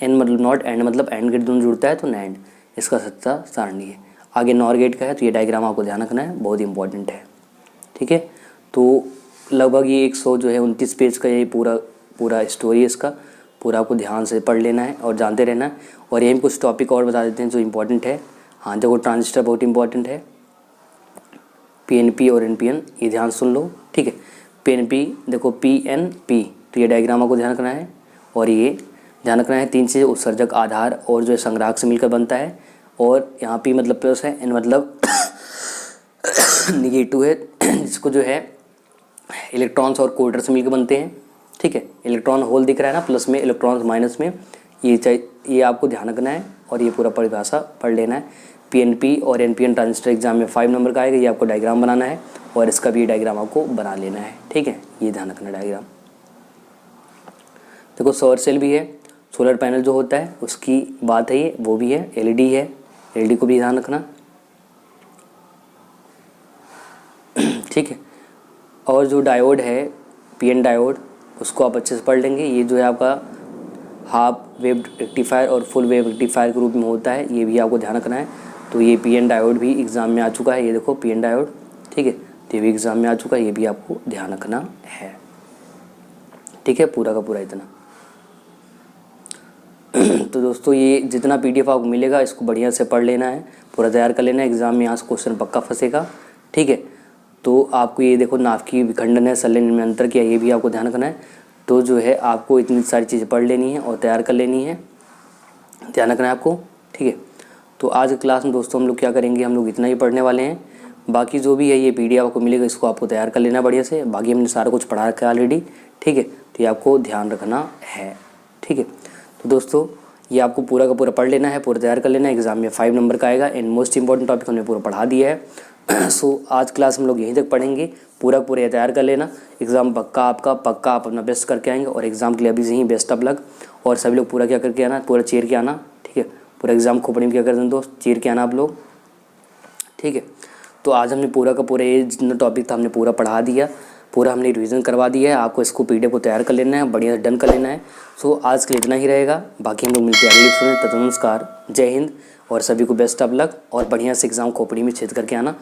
[SPEAKER 2] एन मतलब नॉट, एंड मतलब एंड गेट दोनों जुड़ता है तो नैंड, इसका सत्ता सारणी है। आगे नॉर गेट का है, तो ये डायग्राम आपको ध्यान रखना है, बहुत इंपॉर्टेंट है। ठीक है, तो लगभग ये 129 पेज का ये पूरा स्टोरी है इसका, पूरा आपको ध्यान से पढ़ लेना है और जानते रहना है। और यहीं कुछ टॉपिक और बता देते हैं जो इंपॉर्टेंट है। हाँ देखो, ट्रांजिस्टर बहुत इंपॉर्टेंट है, PNP और NPN, ये ध्यान सुन लो। ठीक है, PNP देखो, PNP, तो ये डायग्राम आपको ध्यान रखना है। और ये ध्यान रखना है 3 चीज़ें, उत्सर्जक, आधार और जो है संग्राहक से मिलकर बनता है। और यहाँ P मतलब प्लस है, N मतलब निगेटिव है, जिसको जो है इलेक्ट्रॉन्स और क्वार्टर से मिलकर बनते हैं। ठीक है, इलेक्ट्रॉन होल दिख रहा है ना, प्लस में, इलेक्ट्रॉन्स माइनस में, ये आपको ध्यान रखना है और ये पूरा परिभाषा पढ़ लेना है। PNP और NPN ट्रांजिस्टर एग्जाम में 5 नंबर का आएगा, ये आपको डायग्राम बनाना है और इसका भी डायग्राम आपको बना लेना है। ठीक है, ये ध्यान रखना डायग्राम। देखो, सौर सेल भी है, सोलर पैनल जो होता है उसकी बात है, ये वो भी है, LED है, LED को भी ध्यान रखना। ठीक है, और जो डायोड है, PN डायोड, उसको आप अच्छे से पढ़ लेंगे। ये जो है आपका हाफ वेव रेक्टिफायर और फुल वेव रेक्टिफायर के रूप में होता है, ये भी आपको ध्यान रखना है। तो ये PN डायोड भी एग्ज़ाम में आ चुका है, ये देखो PN डायोड। ठीक है, तो ये भी एग्ज़ाम में आ चुका है, ये भी आपको ध्यान रखना है। ठीक है, पूरा का पूरा इतना। तो दोस्तों, ये जितना PDF आपको मिलेगा इसको बढ़िया से पढ़ लेना है, पूरा तैयार कर लेना है, एग्ज़ाम में यहाँ से क्वेश्चन पक्का फंसेगा। ठीक है, तो आपको ये देखो, नाभ की विखंडन है, संलयन में अंतर क्या है, ये भी आपको ध्यान रखना है। तो जो है आपको इतनी सारी चीज़ें पढ़ लेनी है और तैयार कर लेनी है, ध्यान रखना है आपको। ठीक है, तो आज क्लास में दोस्तों हम लोग क्या करेंगे, हम लोग इतना ही पढ़ने वाले हैं। बाकी जो भी है ये PDF आपको मिलेगा, इसको आपको तैयार कर लेना बढ़िया से। बाकी हमने सारा कुछ पढ़ा रखा है ऑलरेडी। ठीक है, तो ये आपको ध्यान रखना है। ठीक है, तो दोस्तों ये आपको पूरा का पूरा पढ़ लेना है, पूरा तैयार कर लेना है। एग्जाम में 5 नंबर का आएगा एंड मोस्ट इंपॉर्टेंट टॉपिक हमने पूरा पढ़ा दिया है। सो आज क्लास हम लोग यहीं तक पढ़ेंगे, पूरा पूरा ये तैयार कर लेना। एग्ज़ाम पक्का आप अपना बेस्ट करके आएंगे और एग्ज़ाम के लिए अभी से ही बेस्ट ऑफ लक। और सभी लोग पूरा क्या करके आना, पूरा चीर के आना, ठीक है। पूरा एग्ज़ाम खोपड़ी में क्या कर दें दोस्त, चीर के आना आप लोग, ठीक है। तो आज हमने पूरा का पूरा ये जितना टॉपिक था हमने पूरा पढ़ा दिया, पूरा हमने रिवीजन करवा दिया है। आपको इसको पीडीएफ को तैयार कर लेना है, बढ़िया से डन कर लेना है। सो आज के लिए इतना ही रहेगा, बाकी हम लोग मिलते हैं अगले एपिसोड में। तब तक नमस्कार, जय हिंद और सभी को बेस्ट ऑफ लक और बढ़िया से एग्ज़ाम खोपड़ी में छेद करके आना,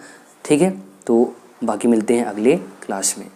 [SPEAKER 2] ठीक है। तो बाकी मिलते हैं अगले क्लास में।